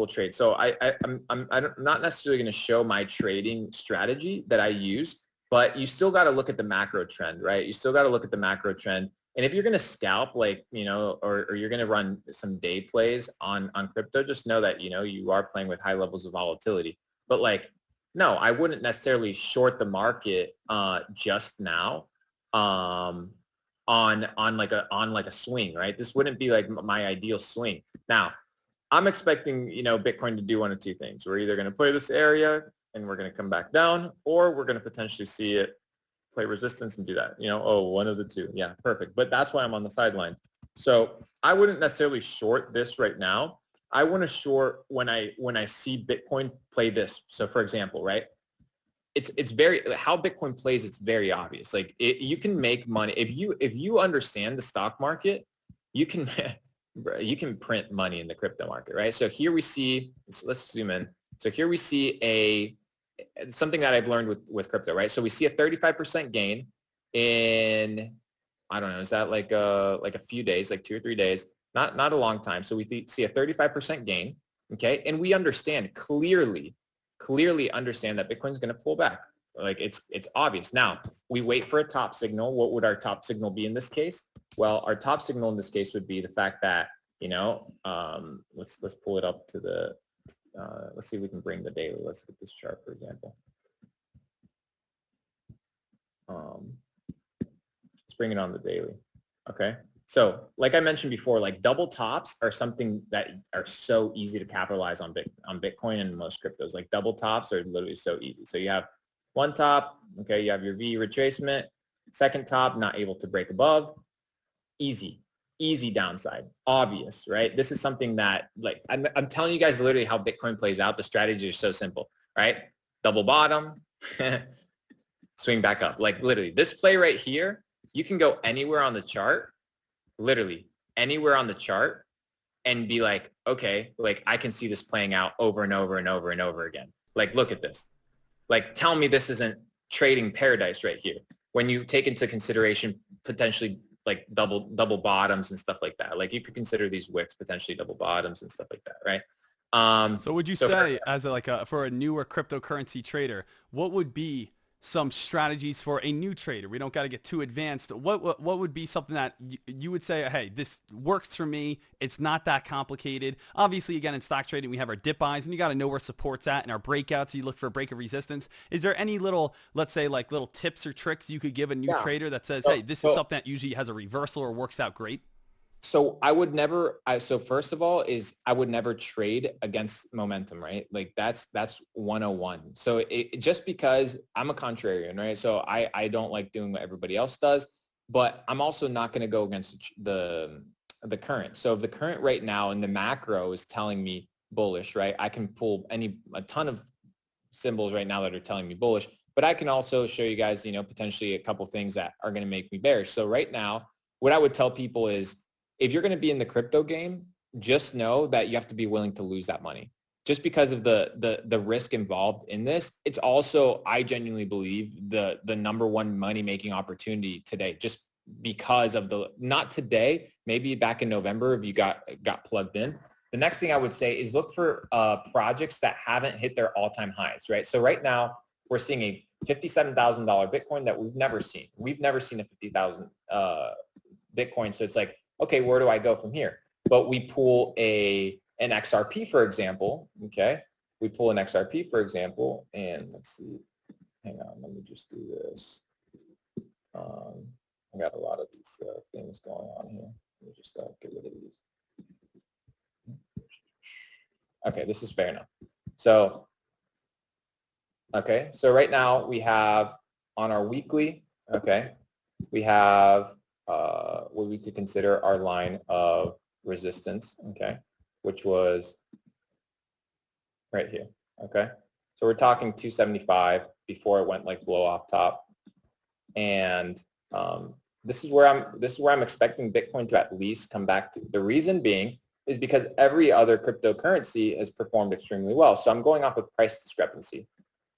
trade. So I'm not necessarily going to show my trading strategy that I use, but you still got to look at the macro trend, right? You still got to look at the macro trend. And if you're going to scalp, like, or you're going to run some day plays on crypto, just know that, you are playing with high levels of volatility. But like, no, I wouldn't necessarily short the market just now on like a swing, right? This wouldn't be like my ideal swing. Now, I'm expecting, Bitcoin to do one of two things. We're either going to play this area and we're going to come back down, or we're going to potentially see it play resistance and do that. One of the two. Yeah, perfect. But that's why I'm on the sideline. So I wouldn't necessarily short this right now. I want to short when I see Bitcoin play this. So for example, right? It's very, how Bitcoin plays, it's very obvious. Like you can make money if you understand the stock market, you can print money in the crypto market, right? So here we see, let's zoom in. So here we see something that I've learned with crypto, right? So we see a 35% gain in, I don't know, is that like a few days, like 2 or 3 days, not a long time. So we see a 35% gain, okay? And we understand clearly understand that Bitcoin's going to pull back. Like it's obvious. Now we wait for a top signal. What would our top signal be in this case? Well, our top signal in this case would be the fact that, let's pull it up to the, let's see if we can bring the daily. Let's look at this chart, for example. Let's bring it on the daily. Okay. So like I mentioned before, like double tops are something that are so easy to capitalize on Bitcoin and most cryptos. Like double tops are literally so easy. So you have one top, okay, you have your V retracement, second top, not able to break above, easy downside, obvious, right? This is something that, like, I'm telling you guys literally how Bitcoin plays out. The strategy is so simple, right? Double bottom, swing back up. Like literally this play right here, you can go anywhere on the chart, literally anywhere on the chart, and be like, okay, like I can see this playing out over and over and over and over again. Like, look at this. Like, tell me this isn't trading paradise right here when you take into consideration potentially like double bottoms and stuff like that. Like you could consider these wicks potentially double bottoms and stuff like that, right? So would you say, as for a newer cryptocurrency trader, what would be some strategies for a new trader? We don't got to get too advanced. What would be something that you would say, hey, this works for me. It's not that complicated. Obviously, again, in stock trading, we have our dip buys, and you got to know where support's at, and our breakouts, you look for a break of resistance. Is there any little, let's say, like little tips or tricks you could give a new trader that says, hey, this is something that usually has a reversal or works out great? So I would never, so first of all is I would never trade against momentum, right? Like that's 101. So just because I'm a contrarian, right? So I don't like doing what everybody else does, but I'm also not going to go against the current. So if the current right now in the macro is telling me bullish, right? I can pull a ton of symbols right now that are telling me bullish, but I can also show you guys, potentially a couple things that are going to make me bearish. So right now, what I would tell people is, if you're going to be in the crypto game, just know that you have to be willing to lose that money. Just because of the risk involved in this, it's also, I genuinely believe, the number one money-making opportunity today, just because of not today, maybe back in November if you got plugged in. the next thing I would say is look for projects that haven't hit their all-time highs, right? So right now we're seeing a $57,000 Bitcoin that we've never seen. We've never seen a 50,000 Bitcoin. So it's like, okay, where do I go from here? But we pull an XRP, for example, okay? We pull an XRP, for example, and let's see. Hang on, let me just do this. I got a lot of these things going on here. Let me just get rid of these. Okay, this is fair enough. So, okay, so right now we have on our weekly, okay, we have what we could consider our line of resistance, okay, which was right here, okay? So we're talking 275 before it went like blow off top. And this is where I'm expecting Bitcoin to at least come back to. The reason being is because every other cryptocurrency has performed extremely well. So I'm going off of price discrepancy.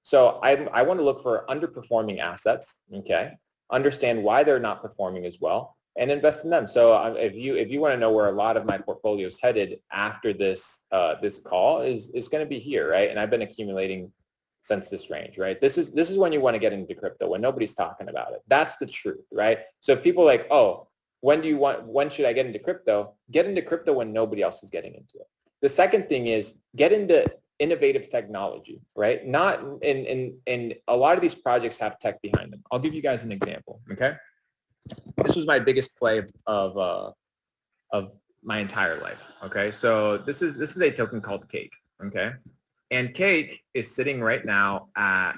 So I want to look for underperforming assets, okay? Understand why they're not performing as well and invest in them. So if you want to know where a lot of my portfolio is headed after this this call is going to be here, right? And I've been accumulating since this range, right? This is when you want to get into crypto, when nobody's talking about it. That's the truth, right? So if people are like, oh, when should I get into crypto? Get into crypto when nobody else is getting into it. The second thing is get into innovative technology, right? Not in a lot of these projects have tech behind them. I'll give you guys an example, okay? This was my biggest play of my entire life, okay? So this is a token called Cake, okay? And Cake is sitting right now at,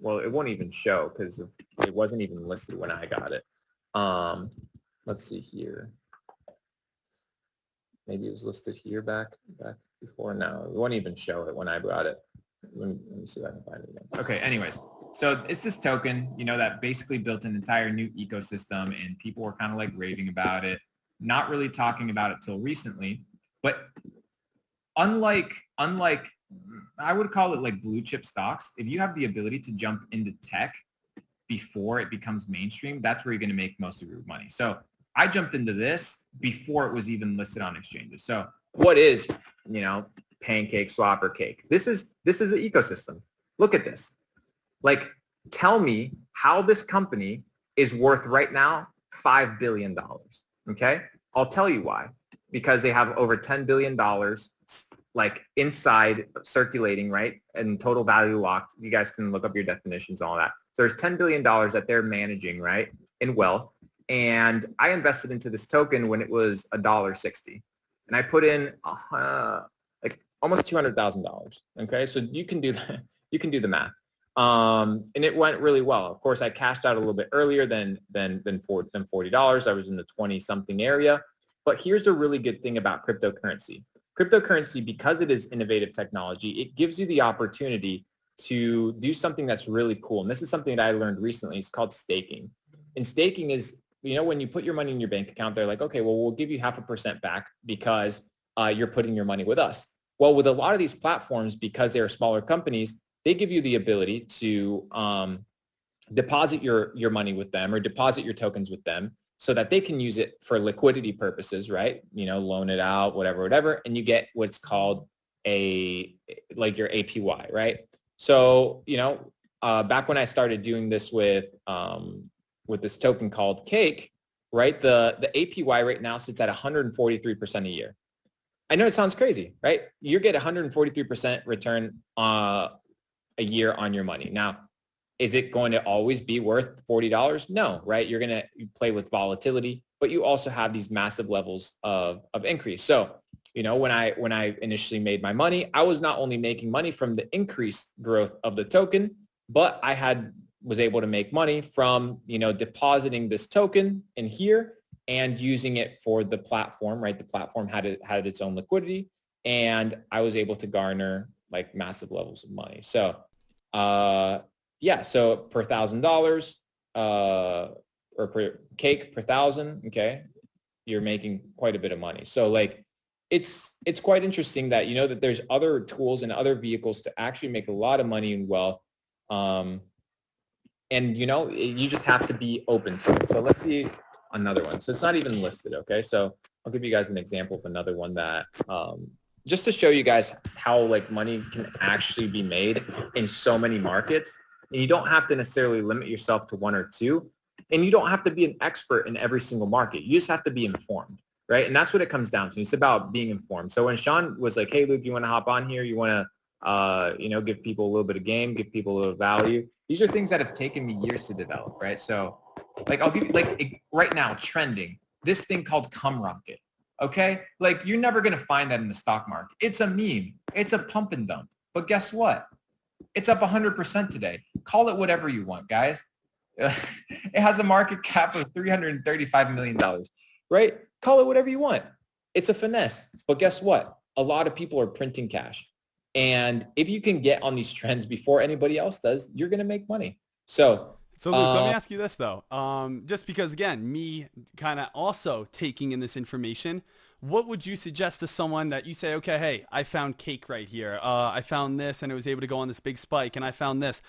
well, it won't even show because it wasn't even listed when I got it. Let's see here. Maybe it was listed here back before. No, it won't even show it when I got it. Let me see if I can find it again. Okay, anyways. So it's this token, that basically built an entire new ecosystem, and people were kind of like raving about it, not really talking about it till recently. But unlike I would call it like blue chip stocks, if you have the ability to jump into tech before it becomes mainstream, that's where you're going to make most of your money. So I jumped into this before it was even listed on exchanges. So what is, Pancake, Swap, or Cake? This is the ecosystem. Look at this. Like, tell me how this company is worth right now $5 billion. Okay? I'll tell you why. Because they have over $10 billion like inside circulating, right? And total value locked. You guys can look up your definitions, all that. So there's $10 billion that they're managing, right, in wealth. And I invested into this token when it was $1.60. And I put in like almost $200,000. Okay, so you can do that. You can do the math. And it went really well. Of course, I cashed out a little bit earlier than $40. I was in the 20-something area. But here's a really good thing about cryptocurrency. Cryptocurrency, because it is innovative technology, it gives you the opportunity to do something that's really cool. And this is something that I learned recently. It's called staking. And staking is, when you put your money in your bank account, they're like, okay, well, we'll give you 0.5% back because you're putting your money with us. Well, with a lot of these platforms, because they're smaller companies, they give you the ability to deposit your money with them or deposit your tokens with them so that they can use it for liquidity purposes, right? Loan it out, whatever, and you get what's called your APY, right? So, back when I started doing this with this token called Cake, right? The APY right now sits at 143% a year. I know it sounds crazy, right? You get 143% return a year on your money. Now, is it going to always be worth $40? No, right? You're going to play with volatility, but you also have these massive levels of increase. So, when I initially made my money, I was not only making money from the increased growth of the token, but I was able to make money from, depositing this token in here and using it for the platform, right? The platform had its own liquidity, and I was able to garner like massive levels of money. So, so per $1,000 or per Cake per 1,000, okay, you're making quite a bit of money. So like, it's quite interesting that, that there's other tools and other vehicles to actually make a lot of money and wealth. And, you just have to be open to it. So let's see another one. So it's not even listed, okay? So I'll give you guys an example of another one that, just to show you guys how like money can actually be made in so many markets. And you don't have to necessarily limit yourself to one or two. And you don't have to be an expert in every single market. You just have to be informed, right? And that's what it comes down to. It's about being informed. So when Sean was like, hey, Luke, you want to hop on here? You want to, give people a little bit of game, give people a little value. These are things that have taken me years to develop, right? So like I'll give you like right now, trending, this thing called Cum Rocket. Okay? Like you're never going to find that in the stock market. It's a meme. It's a pump and dump. But guess what? It's up 100% today. Call it whatever you want, guys. It has a market cap of $335 million, right? Call it whatever you want. It's a finesse. But guess what? A lot of people are printing cash. And if you can get on these trends before anybody else does, you're going to make money. So Luke, let me ask you this though. Just because again, me kind of also taking in this information, what would you suggest to someone that you say, okay, hey, I found cake right here. I found this and it was able to go on this big spike and I found this.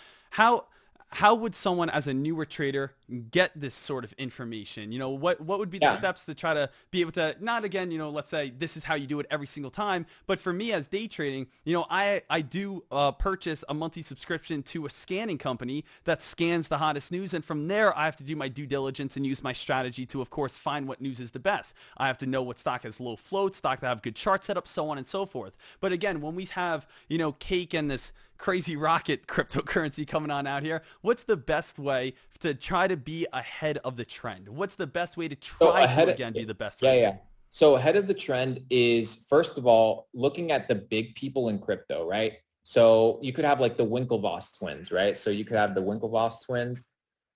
How would someone as a newer trader get this sort of information? You know, what would be the steps to try to be able to, not again, you know, let's say this is how you do it every single time, but for me as day trading, you know, I do purchase a monthly subscription to a scanning company that scans the hottest news. And from there, I have to do my due diligence and use my strategy to, of course, find what news is the best. I have to know what stock has low float, stock that have good chart setup, so on and so forth. But again, when we have, you know, cake and this crazy rocket cryptocurrency coming on out here, what's the best way to try to be ahead of the trend? What's the best way to try to again be the best? Yeah. So ahead of the trend is, first of all, looking at the big people in crypto, right? So you could have like the Winklevoss twins, right? So you could have the Winklevoss twins,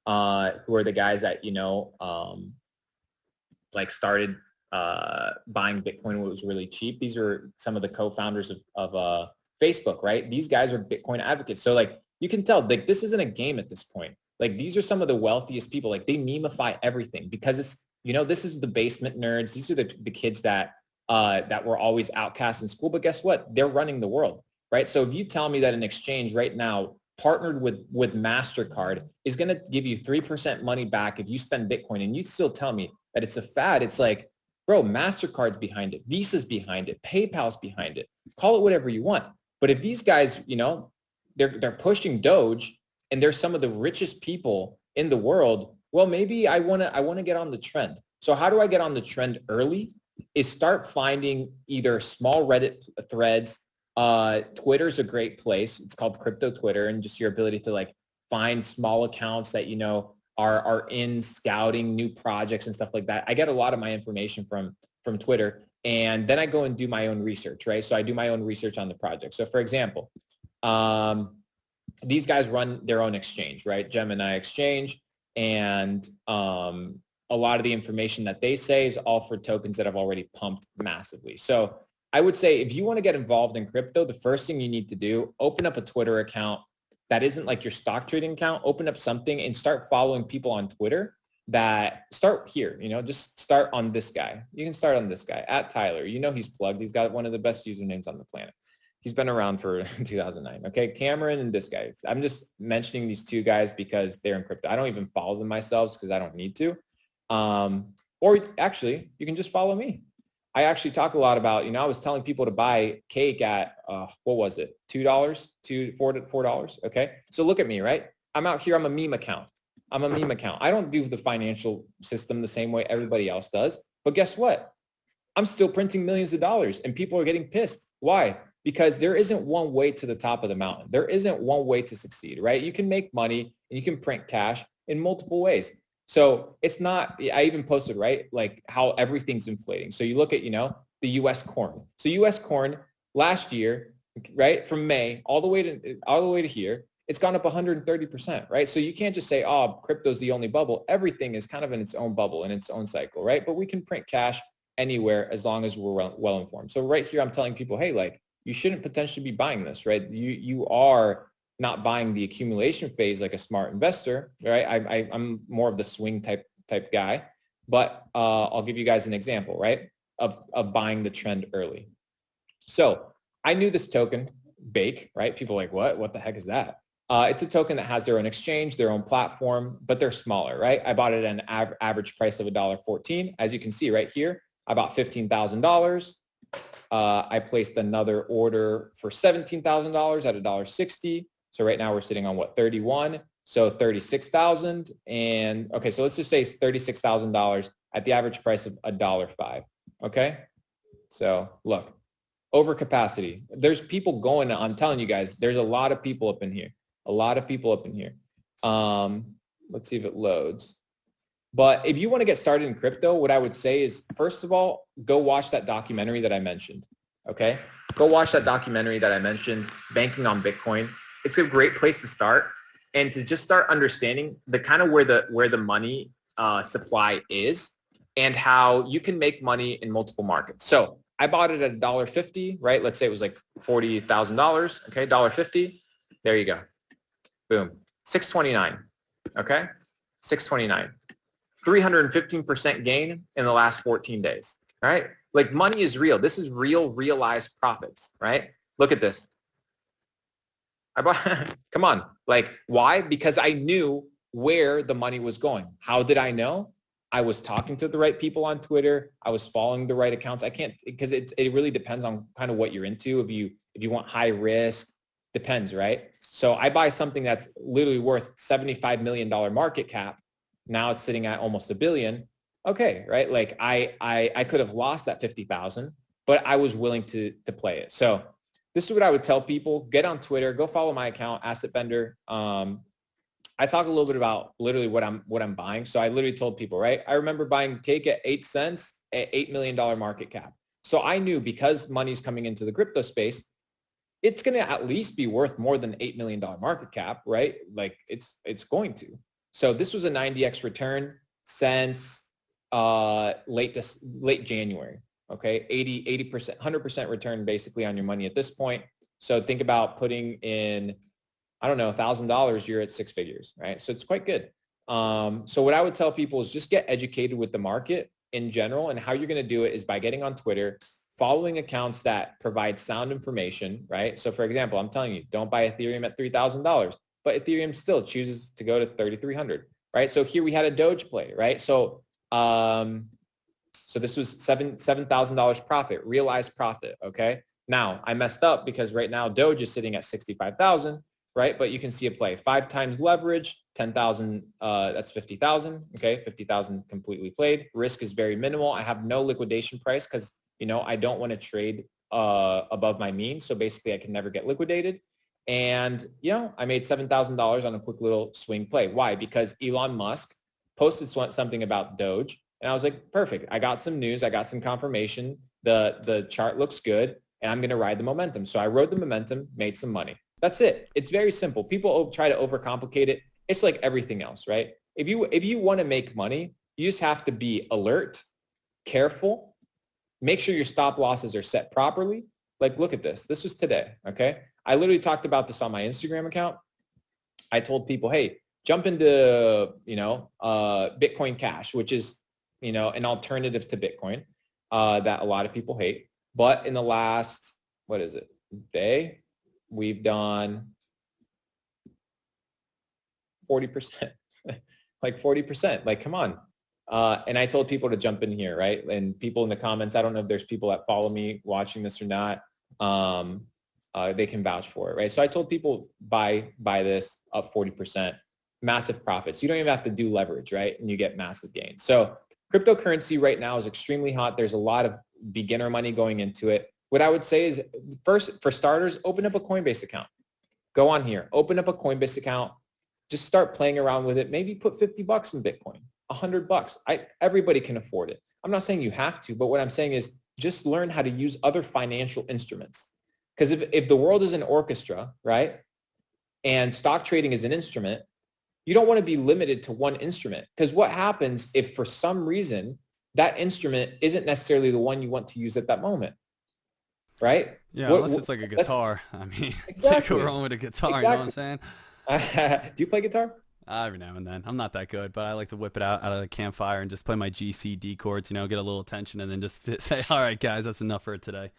who are the guys that, you know, like started buying Bitcoin when it was really cheap. These are some of the co-founders of Facebook, right? These guys are Bitcoin advocates. So like you can tell, like this isn't a game at this point. Like these are some of the wealthiest people. Like they memify everything because it's, you know, this is the basement nerds. These are the kids that were always outcast in school. But guess what? They're running the world, right? So if you tell me that an exchange right now partnered with MasterCard is going to give you 3% money back if you spend Bitcoin, and you still tell me that it's a fad, it's like, bro, MasterCard's behind it, Visa's behind it, PayPal's behind it. Call it whatever you want. But if these guys, you know, they're pushing Doge and they're some of the richest people in the world, well, maybe I want to get on the trend. So how do I get on the trend early? Is start finding either small Reddit threads. Twitter's a great place. It's called Crypto Twitter, and just your ability to like find small accounts that, you know, are in scouting new projects and stuff like that. I get a lot of my information from Twitter. And then I go and do my own research, right? So I do my own research on the project. So for example, these guys run their own exchange, right? Gemini Exchange. And a lot of the information that they say is all for tokens that have already pumped massively. So I would say if you want to get involved in crypto, the first thing you need to do, open up a Twitter account that isn't like your stock trading account. Open up something and start following people on Twitter that start here, you know, just start on this guy. You can start on this guy at Tyler. You know, he's plugged. He's got one of the best usernames on the planet. He's been around for 2009. Okay. Cameron and this guy. I'm just mentioning these two guys because they're in crypto. I don't even follow them myself because I don't need to. Or actually you can just follow me. I actually talk a lot about, you know, I was telling people to buy cake at, what was it? $2 to $4. Okay. So look at me, right? I'm out here. I'm a meme account. I don't do the financial system the same way everybody else does. But guess what? I'm still printing millions of dollars and people are getting pissed. Why? Because there isn't one way to the top of the mountain. There isn't one way to succeed, right? You can make money and you can print cash in multiple ways. So it's not, I even posted, right? Like how everything's inflating. So you look at, you know, the US corn. So US corn last year, right? From May all the way to here, it's gone up 130%, right? So you can't just say, oh, crypto's the only bubble. Everything is kind of in its own bubble, in its own cycle, right? But we can print cash anywhere as long as we're well informed. So right here, I'm telling people, hey, like you shouldn't potentially be buying this, right? You are not buying the accumulation phase like a smart investor, right? I'm more of the swing type guy, but I'll give you guys an example, right? Of buying the trend early. So I knew this token, Bake, right? People are like, what the heck is that? It's a token that has their own exchange, their own platform, but they're smaller, right? I bought it at an average price of $1.14. As you can see right here, I bought $15,000. I placed another order for $17,000 at $1.60. So right now we're sitting on what, 31. So 36,000. And okay, so let's just say it's $36,000 at the average price of $1.05. Okay. So look, over capacity. There's people going, I'm telling you guys, there's a lot of people up in here. A lot of people up in here. Let's see if it loads. But if you want to get started in crypto, what I would say is, first of all, go watch that documentary that I mentioned. Okay. Go watch that documentary that I mentioned, Banking on Bitcoin. It's a great place to start and to just start understanding the kind of where the money supply is and how you can make money in multiple markets. So I bought it at $1.50, right? Let's say it was like $40,000. Okay. $1.50. There you go. Boom. 629. Okay. 629. 315% gain in the last 14 days. All right. Like money is real. This is real, realized profits, right? Look at this. I bought, come on. Like why? Because I knew where the money was going. How did I know? I was talking to the right people on Twitter. I was following the right accounts. I can't, because it really depends on kind of what you're into. If you want high risk, depends, right? So I buy something that's literally worth $75 million market cap. Now it's sitting at almost $1 billion. Okay, right? Like I could have lost that 50,000, but I was willing to play it. So this is what I would tell people. Get on Twitter, go follow my account, Asset Bender. I talk a little bit about literally what I'm buying. So I literally told people, right? I remember buying cake at 8 cents at $8 million market cap. So I knew because money's coming into the crypto space, it's going to at least be worth more than $8 million market cap, right? Like it's going to. So this was a 90x return since late January. Okay, 80%, 100% return basically on your money at this point. So think about putting in, I don't know, $1,000, you're at 6 figures, right? So it's quite good. So what I would tell people is just get educated with the market in general, and how you're going to do it is by getting on Twitter, following accounts that provide sound information, right? So for example, I'm telling you, don't buy Ethereum at $3,000, but Ethereum still chooses to go to 3,300, right? So here we had a Doge play, right? So so this was $7,000 profit, realized profit. Okay. Now I messed up because right now Doge is sitting at 65,000, right? But you can see a play 5 times leverage, 10,000, that's 50,000. Okay. 50,000 completely played. Risk is very minimal. I have no liquidation price because, I don't want to trade above my means. So basically I can never get liquidated. And, I made $7,000 on a quick little swing play. Why? Because Elon Musk posted something about Doge. And I was like, perfect. I got some news. I got some confirmation. The chart looks good and I'm going to ride the momentum. So I rode the momentum, made some money. That's it. It's very simple. People try to overcomplicate it. It's like everything else, right? If you want to make money, you just have to be alert, careful, make sure your stop losses are set properly. Like, look at this. This was today. Okay. I literally talked about this on my Instagram account. I told people, hey, jump into, Bitcoin Cash, which is, an alternative to Bitcoin that a lot of people hate. But in the last, day, we've done 40%, like 40%, like, come on. And I told people to jump in here, right? And people in the comments, I don't know if there's people that follow me watching this or not. They can vouch for it, right? So I told people buy this up 40%, massive profits. You don't even have to do leverage, right? And you get massive gains. So cryptocurrency right now is extremely hot. There's a lot of beginner money going into it. What I would say is first, for starters, open up a Coinbase account. Go on here, open up a Coinbase account. Just start playing around with it. Maybe put $50 in Bitcoin, $100. Everybody can afford it. I'm not saying you have to, but what I'm saying is just learn how to use other financial instruments. Because if the world is an orchestra, right, and stock trading is an instrument, you don't want to be limited to one instrument. Because what happens if for some reason that instrument isn't necessarily the one you want to use at that moment, right? Yeah, unless it's like a guitar. I mean, exactly. Can't go wrong with a guitar, exactly. You know what I'm saying? Do you play guitar? Every now and then. I'm not that good, but I like to whip it out of the campfire and just play my G, C, D chords, get a little attention and then just say, all right, guys, that's enough for today.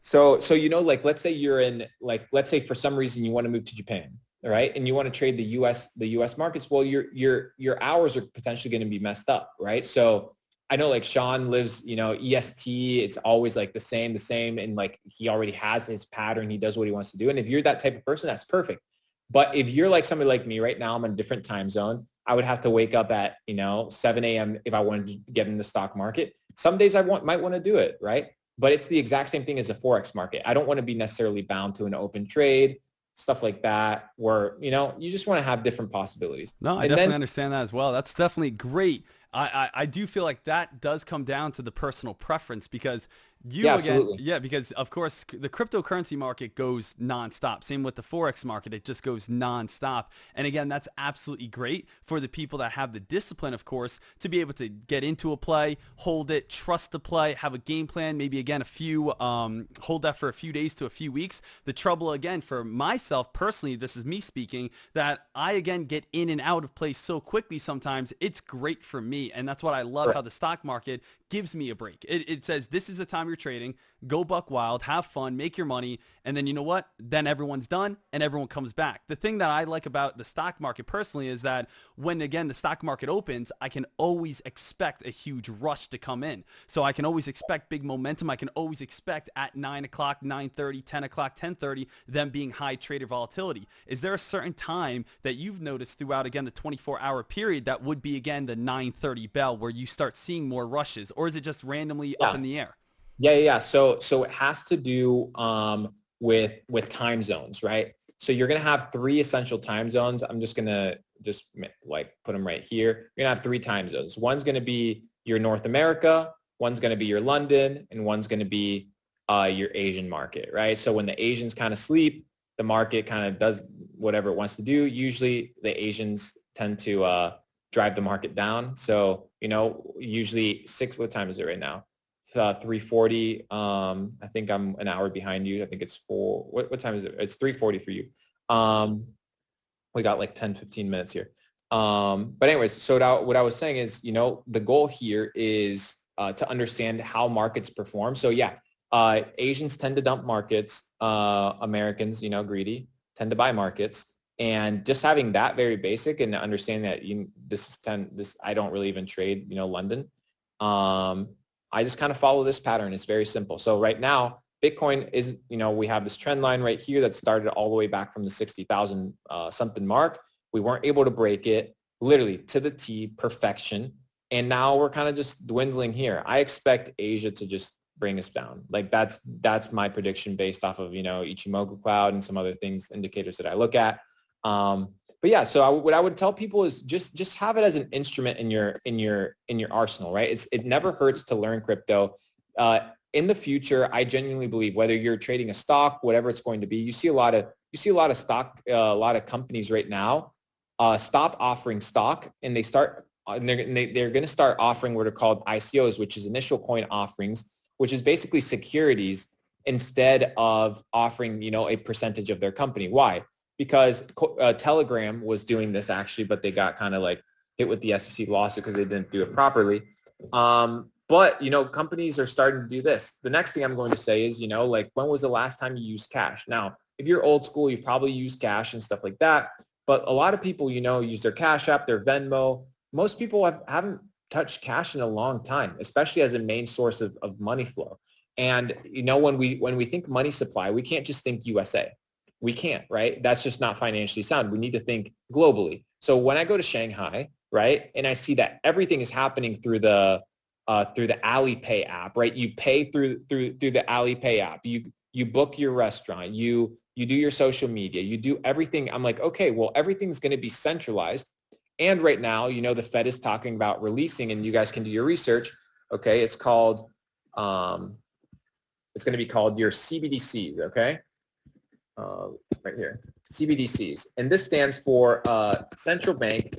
So like, let's say you're in, like, let's say for some reason you want to move to Japan, all right? And you want to trade the US markets. Well, your hours are potentially going to be messed up, right? So I know like Sean lives, EST. It's always like the same. And like he already has his pattern. He does what he wants to do. And if you're that type of person, that's perfect. But if you're like somebody like me right now, I'm in a different time zone. I would have to wake up at, 7 a.m. if I wanted to get in the stock market. Some days might want to do it, right? But it's the exact same thing as a Forex market. I don't want to be necessarily bound to an open trade, stuff like that, where, you just want to have different possibilities. No, I definitely understand that as well. That's definitely great. I do feel like that does come down to the personal preference because because of course the cryptocurrency market goes nonstop. Same with the Forex market. It just goes nonstop. And again, that's absolutely great for the people that have the discipline, of course, to be able to get into a play, hold it, trust the play, have a game plan, maybe again, hold that for a few days to a few weeks. The trouble again, for myself personally, this is me speaking, that I again get in and out of plays so quickly sometimes. It's great for me. And that's what I love, how the stock market gives me a break. It says, this is the time you're trading, go buck wild, have fun, make your money. And then you know what? Then everyone's done and everyone comes back. The thing that I like about the stock market personally is that when, again, the stock market opens, I can always expect a huge rush to come in. So I can always expect big momentum. I can always expect at 9 o'clock, 9:30, 10 o'clock, 10:30, them being high trader volatility. Is there a certain time that you've noticed throughout, again, the 24-hour period that would be, again, the 9:30 bell where you start seeing more rushes? Or is it just randomly up in the air? Yeah. So it has to do with time zones, right? So you're going to have 3 essential time zones. I'm just going to like put them right here. You're going to have 3 time zones. One's going to be your North America, one's going to be your London, and one's going to be your Asian market, right? So when the Asians kind of sleep, the market kind of does whatever it wants to do. Usually the Asians tend to drive the market down. So, usually what time is it right now? 3:40. I think I'm an hour behind you. I think it's 4. What time is it? It's 3:40 for you. We got like 10, 15 minutes here. But anyways, so what I was saying is, the goal here is to understand how markets perform. So yeah, Asians tend to dump markets. Americans, greedy, tend to buy markets. And just having that very basic and understanding that I don't really even trade, London. I just kind of follow this pattern. It's very simple. So right now, Bitcoin is, we have this trend line right here that started all the way back from the 60,000 something mark. We weren't able to break it, literally to the T, perfection. And now we're kind of just dwindling here. I expect Asia to just bring us down. Like that's my prediction based off of, Ichimoku Cloud and some other things, indicators that I look at. But yeah, so what I would tell people is just have it as an instrument in your arsenal, right? It never hurts to learn crypto. In the future, I genuinely believe whether you're trading a stock, whatever it's going to be, you see a lot of stock, a lot of companies right now stop offering stock, and they're going to start offering what are called ICOs, which is initial coin offerings, which is basically securities instead of offering a percentage of their company. Why? Because Telegram was doing this actually, but they got kind of like hit with the SEC lawsuit because they didn't do it properly. But, companies are starting to do this. The next thing I'm going to say is, like, when was the last time you used cash? Now, if you're old school, you probably use cash and stuff like that. But a lot of people, use their Cash App, their Venmo. Most people haven't touched cash in a long time, especially as a main source of money flow. And, when we think money supply, we can't just think USA. We can't, right? That's just not financially sound. We need to think globally. So when I go to Shanghai, right, and I see that everything is happening through the Alipay app, right? You pay through the Alipay app. You book your restaurant. You do your social media. You do everything. I'm like, okay, well, everything's going to be centralized. And right now, the Fed is talking about releasing, and you guys can do your research. Okay, it's called, it's going to be called your CBDCs. Okay. Right here, CBDCs. And this stands for central bank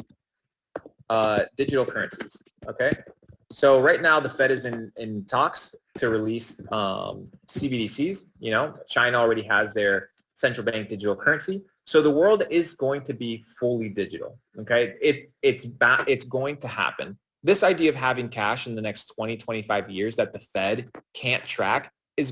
digital currencies, okay? So right now the Fed is in talks to release CBDCs. China already has their central bank digital currency. So the world is going to be fully digital, okay? It's going to happen. This idea of having cash in the next 20, 25 years that the Fed can't track is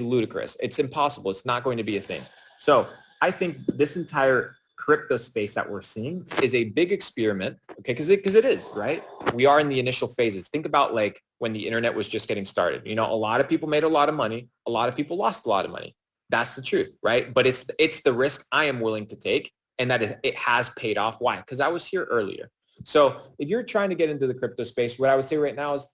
ludicrous. It's impossible. It's not going to be a thing. So I think this entire crypto space that we're seeing is a big experiment, okay? Because it is, right? We are in the initial phases. Think about like when the internet was just getting started. You know, a lot of people made a lot of money. A lot of people lost a lot of money. That's the truth, right? But it's the risk I am willing to take, and that is, it has paid off. Why? Because I was here earlier. So if you're trying to get into the crypto space, what I would say right now is,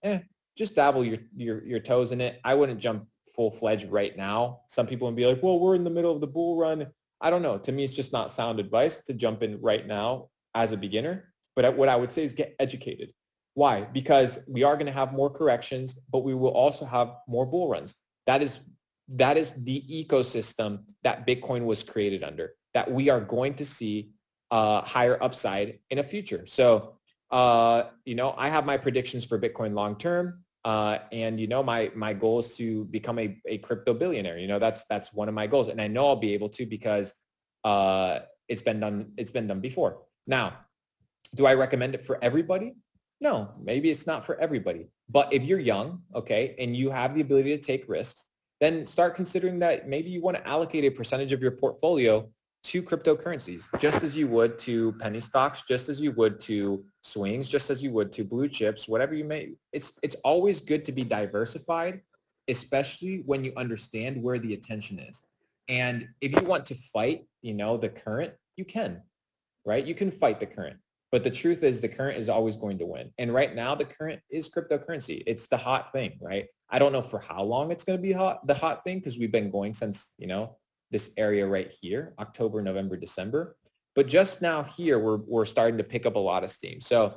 just dabble your toes in it. I wouldn't jump full-fledged right now. Some people would be like, well, we're in the middle of the bull run. I don't know. To me, it's just not sound advice to jump in right now as a beginner. But what I would say is get educated. Why? Because we are going to have more corrections, but we will also have more bull runs. That is the ecosystem that Bitcoin was created under, that we are going to see higher upside in a future. So, I have my predictions for Bitcoin long-term. And my goal is to become a crypto billionaire. That's one of my goals. And I know I'll be able to because it's been done before. Now, do I recommend it for everybody? No, maybe it's not for everybody. But if you're young, okay, and you have the ability to take risks, then start considering that maybe you want to allocate a percentage of your portfolio to cryptocurrencies, just as you would to penny stocks, just as you would to swings, just as you would to blue chips, whatever you may. It's always good to be diversified, especially when you understand where the attention is. And if you want to fight, the current, you can, right? You can fight the current. But the truth is the current is always going to win. And right now, the current is cryptocurrency. It's the hot thing, right? I don't know for how long it's going to be the hot thing, because we've been going since, this area right here, October, November, December. But just now here, we're starting to pick up a lot of steam. So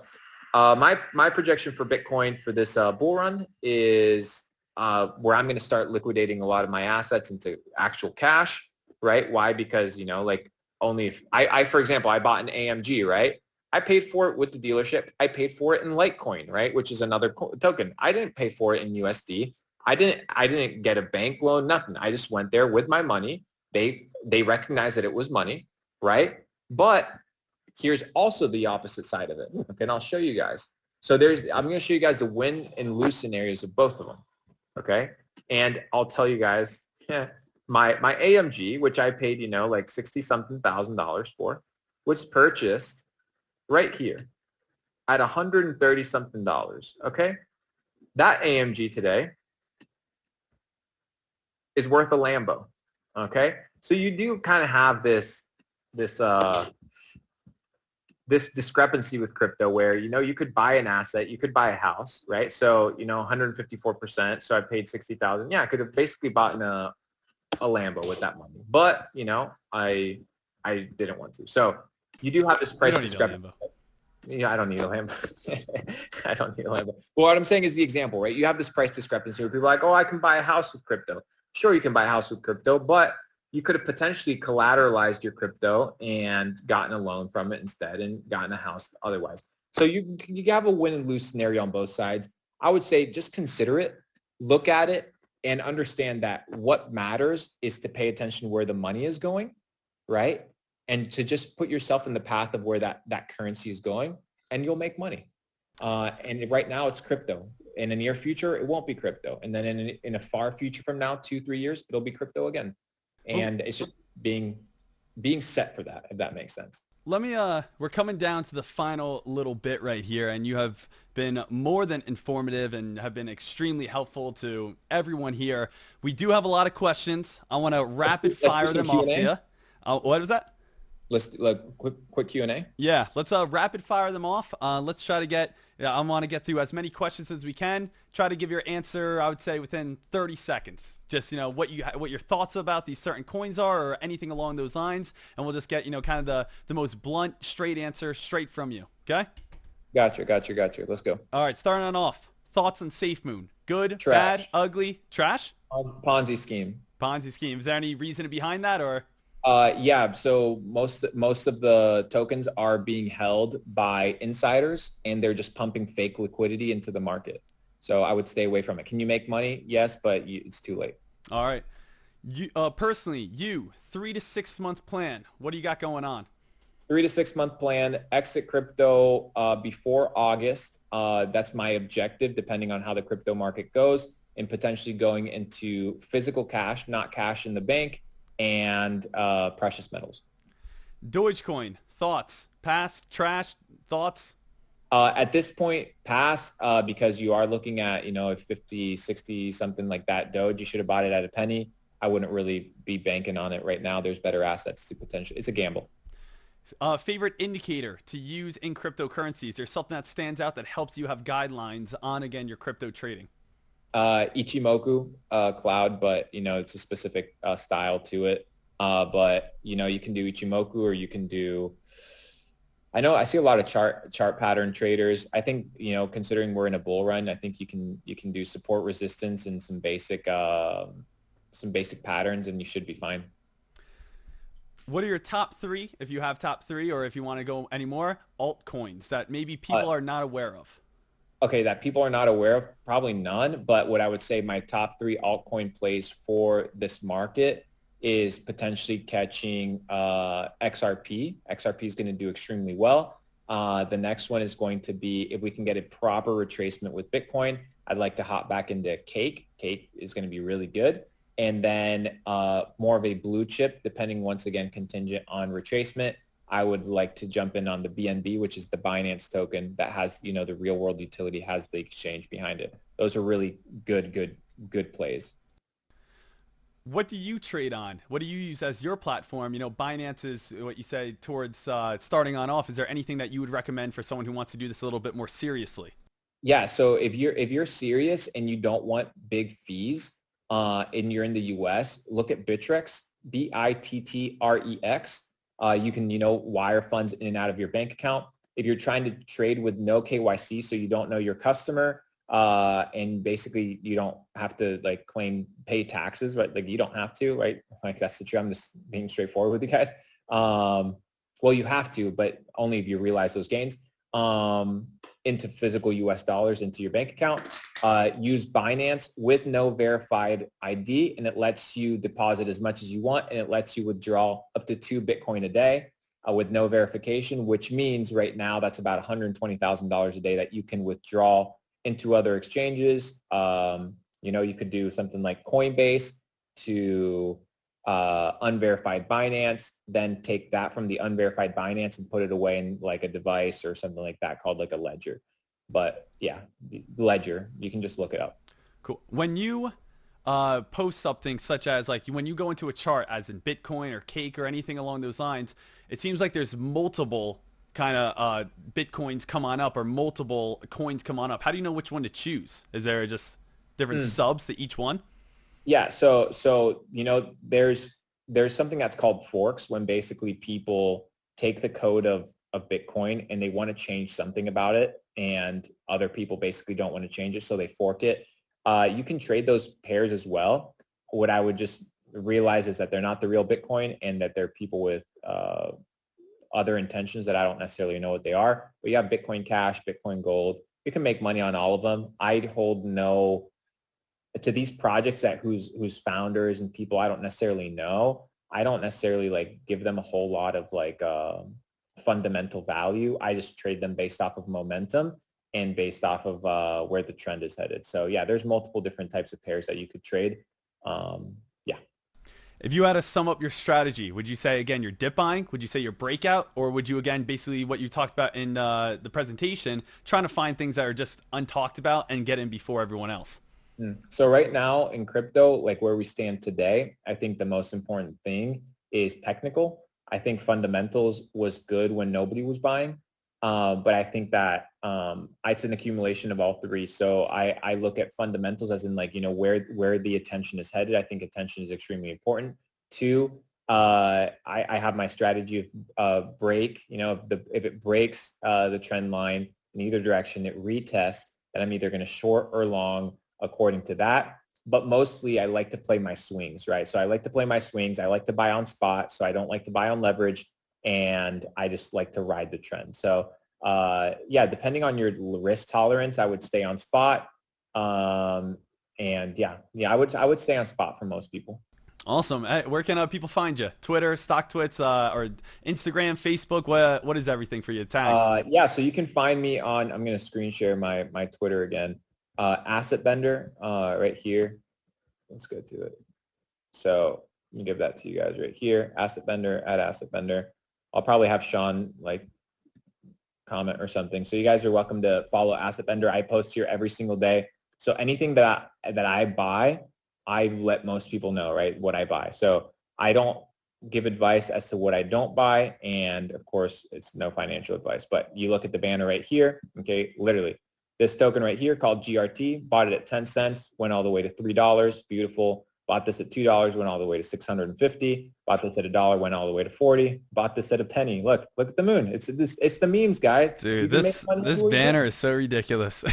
my projection for Bitcoin for this bull run is where I'm going to start liquidating a lot of my assets into actual cash, right? Why? Because, only if for example, I bought an AMG, right? I paid for it with the dealership. I paid for it in Litecoin, right? Which is another token. I didn't pay for it in USD. I didn't get a bank loan, nothing. I just went there with my money. They recognized that it was money, right? But here's also the opposite side of it. Okay, and I'll show you guys. So I'm going to show you guys the win and lose scenarios of both of them. Okay, and I'll tell you guys, my AMG, which I paid, like $60-something thousand for, was purchased right here at $130-something. Okay, that AMG today is worth a Lambo. Okay, so you do kind of have this discrepancy with crypto where, you could buy an asset, you could buy a house, right? So, 154%. So I paid 60,000. Yeah, I could have basically bought a Lambo with that money, but I didn't want to. So you do have this price discrepancy. Yeah, I don't need a Lambo. I don't need a Lambo. Well, what I'm saying is the example, right? You have this price discrepancy where people are like, oh, I can buy a house with crypto. Sure, you can buy a house with crypto, but you could have potentially collateralized your crypto and gotten a loan from it instead and gotten a house otherwise. So you have a win and lose scenario on both sides. I would say just consider it, look at it, and understand that what matters is to pay attention where the money is going, right? And to just put yourself in the path of where that currency is going, and you'll make money. And right now it's crypto. In the near future, it won't be crypto. And then in a far future from now, 2-3 years, it'll be crypto again. And it's just being set for that, if that makes sense. Let me, we're coming down to the final little bit right here, and you have been more than informative and have been extremely helpful to everyone here. We do have a lot of questions. I want to rapid fire them off to you. What was that? Let's do quick Q&A. Yeah, let's rapid fire them off. Let's try to get, I want to get through as many questions as we can. Try to give your answer, I would say, within 30 seconds. Just, what your thoughts about these certain coins are or anything along those lines. And we'll just get, kind of the most blunt, straight answer straight from you. Okay? Gotcha. Let's go. All right, starting on off. Thoughts on SafeMoon. Good, Trash. Bad, ugly, trash? Ponzi scheme. Ponzi scheme. Is there any reason behind that or? Yeah, so most of the tokens are being held by insiders, and they're just pumping fake liquidity into the market. So I would stay away from it. Can you make money? Yes, but it's too late. All right. You personally, 3 to 6 month plan. What do you got going on? 3 to 6 month plan. Exit crypto before August. That's my objective, depending on how the crypto market goes, and potentially going into physical cash, not cash in the bank, and precious metals. Dogecoin, thoughts? Pass, trash, thoughts? At this point, pass, because you are looking at, a 50, 60, something like that Doge. You should have bought it at a penny. I wouldn't really be banking on it right now. There's better assets to potentially. It's a gamble. Favorite indicator to use in cryptocurrencies? There's something that stands out that helps you have guidelines on, again, your crypto trading. Ichimoku cloud, but it's a specific style to it. But you can do Ichimoku, or you can do. I see a lot of chart pattern traders. I think considering we're in a bull run, I think you can do support, resistance, and some basic patterns, and you should be fine. What are your top three, if you have top three, or if you want to go any more, altcoins that maybe people are not aware of? Okay, that people are not aware of, probably none. But what I would say my top three altcoin plays for this market is potentially catching XRP. XRP is going to do extremely well. The next one is going to be, if we can get a proper retracement with Bitcoin, I'd like to hop back into Cake. Cake is going to be really good. And then more of a blue chip, depending once again, contingent on retracement. I would like to jump in on the BNB, which is the Binance token that has, the real world utility, has the exchange behind it. Those are really good plays. What do you trade on? What do you use as your platform? Binance is what you say towards starting on off. Is there anything that you would recommend for someone who wants to do this a little bit more seriously? Yeah. So if you're serious and you don't want big fees, and you're in the US, look at Bittrex, Bittrex. You can, wire funds in and out of your bank account. If you're trying to trade with no KYC, so you don't know your customer, and basically you don't have to pay taxes, right? Like you don't have to, right? Like that's the truth. I'm just being straightforward with you guys. Well, you have to, but only if you realize those gains. Into physical US dollars into your bank account. Use Binance with no verified ID, and it lets you deposit as much as you want, and it lets you withdraw up to 2 Bitcoin a day with no verification, which means right now that's about $120,000 a day that you can withdraw into other exchanges. You could do something like Coinbase to unverified Binance, then take that from the unverified Binance and put it away in like a device or something like that called like a ledger. But yeah, ledger, you can just look it up. Cool. When you post something such as when you go into a chart, as in Bitcoin or Cake or anything along those lines, it seems like there's multiple kind of Bitcoins come on up or multiple coins come on up. How do you know which one to choose? Is there just different subs to each one? Yeah. So there's something that's called forks, when basically people take the code of Bitcoin and they want to change something about it, and other people basically don't want to change it, so they fork it. You can trade those pairs as well. What I would just realize is that they're not the real Bitcoin, and that they're people with other intentions that I don't necessarily know what they are. But you have Bitcoin Cash, Bitcoin Gold. You can make money on all of them. I'd hold no to these projects that whose founders and people I don't necessarily know. I don't necessarily give them a whole lot of fundamental value. I just trade them based off of momentum and based off of where the trend is headed. So yeah, there's multiple different types of pairs that you could trade. Yeah. If you had to sum up your strategy, would you say, again, you're dip buying? Would you say you're breakout? Or would you, again, basically what you talked about in the presentation, trying to find things that are just untalked about and get in before everyone else? So right now in crypto, where we stand today, I think the most important thing is technical. I think fundamentals was good when nobody was buying. But I think that it's an accumulation of all three. So I look at fundamentals as in where the attention is headed. I think attention is extremely important. Two, I have my strategy of break. If it breaks the trend line in either direction, it retests, then I'm either going to short or long according to that. But mostly I like to play my swings, right? So I like to play my swings. I like to buy on spot. So I don't like to buy on leverage. And I just like to ride the trend. So depending on your risk tolerance, I would stay on spot. I would stay on spot for most people. Awesome. Hey, where can people find you? Twitter, StockTwits, or Instagram, Facebook? What is everything for you? Tags? So you can find me on, I'm going to screen share my Twitter again. Asset Bender right here. Let's go to it. So let me give that to you guys right here. Asset Bender, at Asset Bender. I'll probably have Sean like comment or something. So you guys are welcome to follow Asset Bender. I post here every single day. So anything that I buy, I let most people know, right, what I buy. So I don't give advice as to what I don't buy. And of course, it's no financial advice. But you look at the banner right here, okay, literally. This token right here called GRT, bought it at 10 cents, went all the way to $3. Beautiful. Bought this at $2, went all the way to 650. Bought this at $1, went all the way to 40. Bought this at a penny. Look at the moon. It's the memes, guys. Dude, this banner is so ridiculous.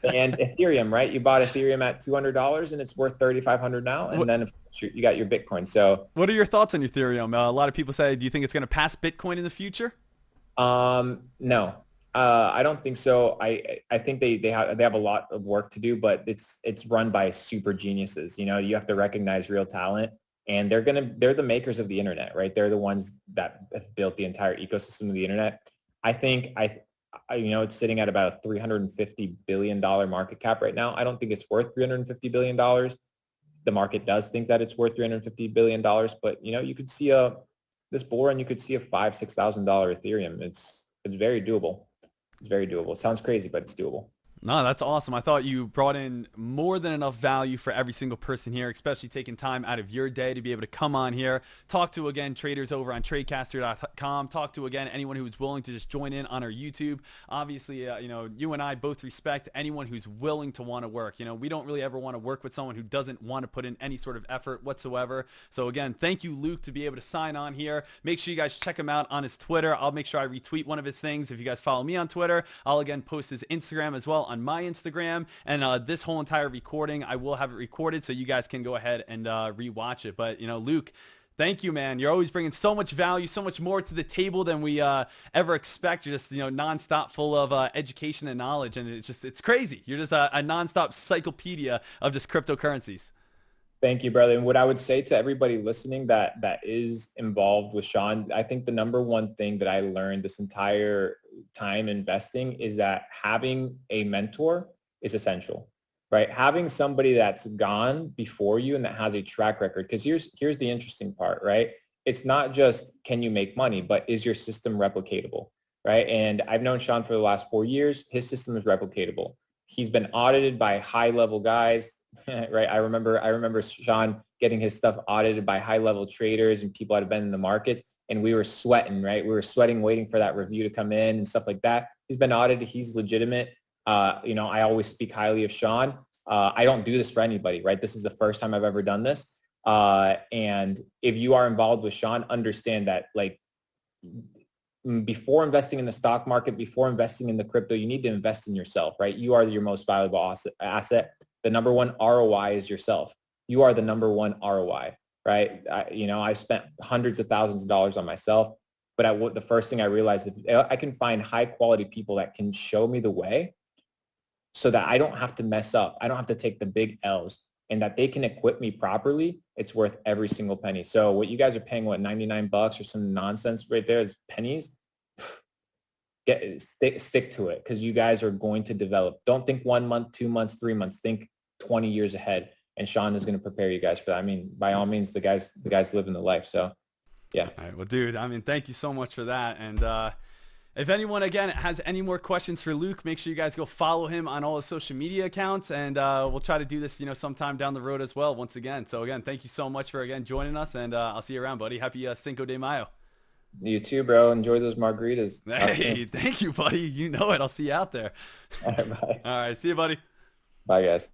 And Ethereum, right? You bought Ethereum at $200 and it's worth $3,500 now. And then you got your Bitcoin. So what are your thoughts on Ethereum? A lot of people say, do you think it's going to pass Bitcoin in the future? No. I don't think so. I think they have a lot of work to do, but it's run by super geniuses. You know, you have to recognize real talent, and they're the makers of the internet, right? They're the ones that have built the entire ecosystem of the internet. I think it's sitting at about a $350 billion market cap right now. I don't think it's worth $350 billion. The market does think that it's worth $350 billion, but you could see this bull run, you could see a $5,000-$6,000 Ethereum. It's very doable. It's very doable. It sounds crazy, but it's doable. No, that's awesome. I thought you brought in more than enough value for every single person here, especially taking time out of your day to be able to come on here, talk to, again, traders over on tradecaster.com, talk to, again, anyone who's willing to just join in on our YouTube. Obviously, you and I both respect anyone who's willing to want to work. We don't really ever want to work with someone who doesn't want to put in any sort of effort whatsoever. So, again, thank you, Luke, to be able to sign on here. Make sure you guys check him out on his Twitter. I'll make sure I retweet one of his things. If you guys follow me on Twitter, I'll, again, post his Instagram as well on my Instagram, and this whole entire recording, I will have it recorded so you guys can go ahead and rewatch it. But Luke, thank you, man. You're always bringing so much value, so much more to the table than we ever expect. You're just nonstop full of education and knowledge, and it's crazy. You're just a nonstop encyclopedia of just cryptocurrencies. Thank you, brother. And what I would say to everybody listening that is involved with Sean, I think the number one thing that I learned this entire time investing is that having a mentor is essential, right? Having somebody that's gone before you and that has a track record. Because here's the interesting part, right? It's not just can you make money, but is your system replicatable, right? And I've known Sean for the last 4 years. His system is replicatable. He's been audited by high-level guys. Right. I remember Sean getting his stuff audited by high level traders and people that have been in the markets, and we were sweating, right? We were sweating, waiting for that review to come in and stuff like that. He's been audited. He's legitimate. I always speak highly of Sean. I don't do this for anybody, right? This is the first time I've ever done this. And if you are involved with Sean, understand that before investing in the stock market, before investing in the crypto, you need to invest in yourself, right? You are your most valuable asset. The number one ROI is yourself. You are the number one ROI, right? I've spent hundreds of thousands of dollars on myself, but the first thing I realized is I can find high quality people that can show me the way so that I don't have to mess up. I don't have to take the big L's, and that they can equip me properly. It's worth every single penny. So what you guys are paying, $99 or some nonsense right there, it's pennies. Stick to it, because you guys are going to develop. Don't think 1 month, 2 months, 3 months. Think 20 years ahead, and Sean is going to prepare you guys for that. I mean, by all means, the guys living the life. So, yeah. All right. Well, dude, thank you so much for that. And if anyone, again, has any more questions for Luke, make sure you guys go follow him on all his social media accounts, and we'll try to do this, sometime down the road as well. Once again, so again, thank you so much for joining us, and I'll see you around, buddy. Happy Cinco de Mayo. You too, bro. Enjoy those margaritas. Hey, thank you, buddy. You know it. I'll see you out there. All right, bye. All right, see you, buddy. Bye, guys.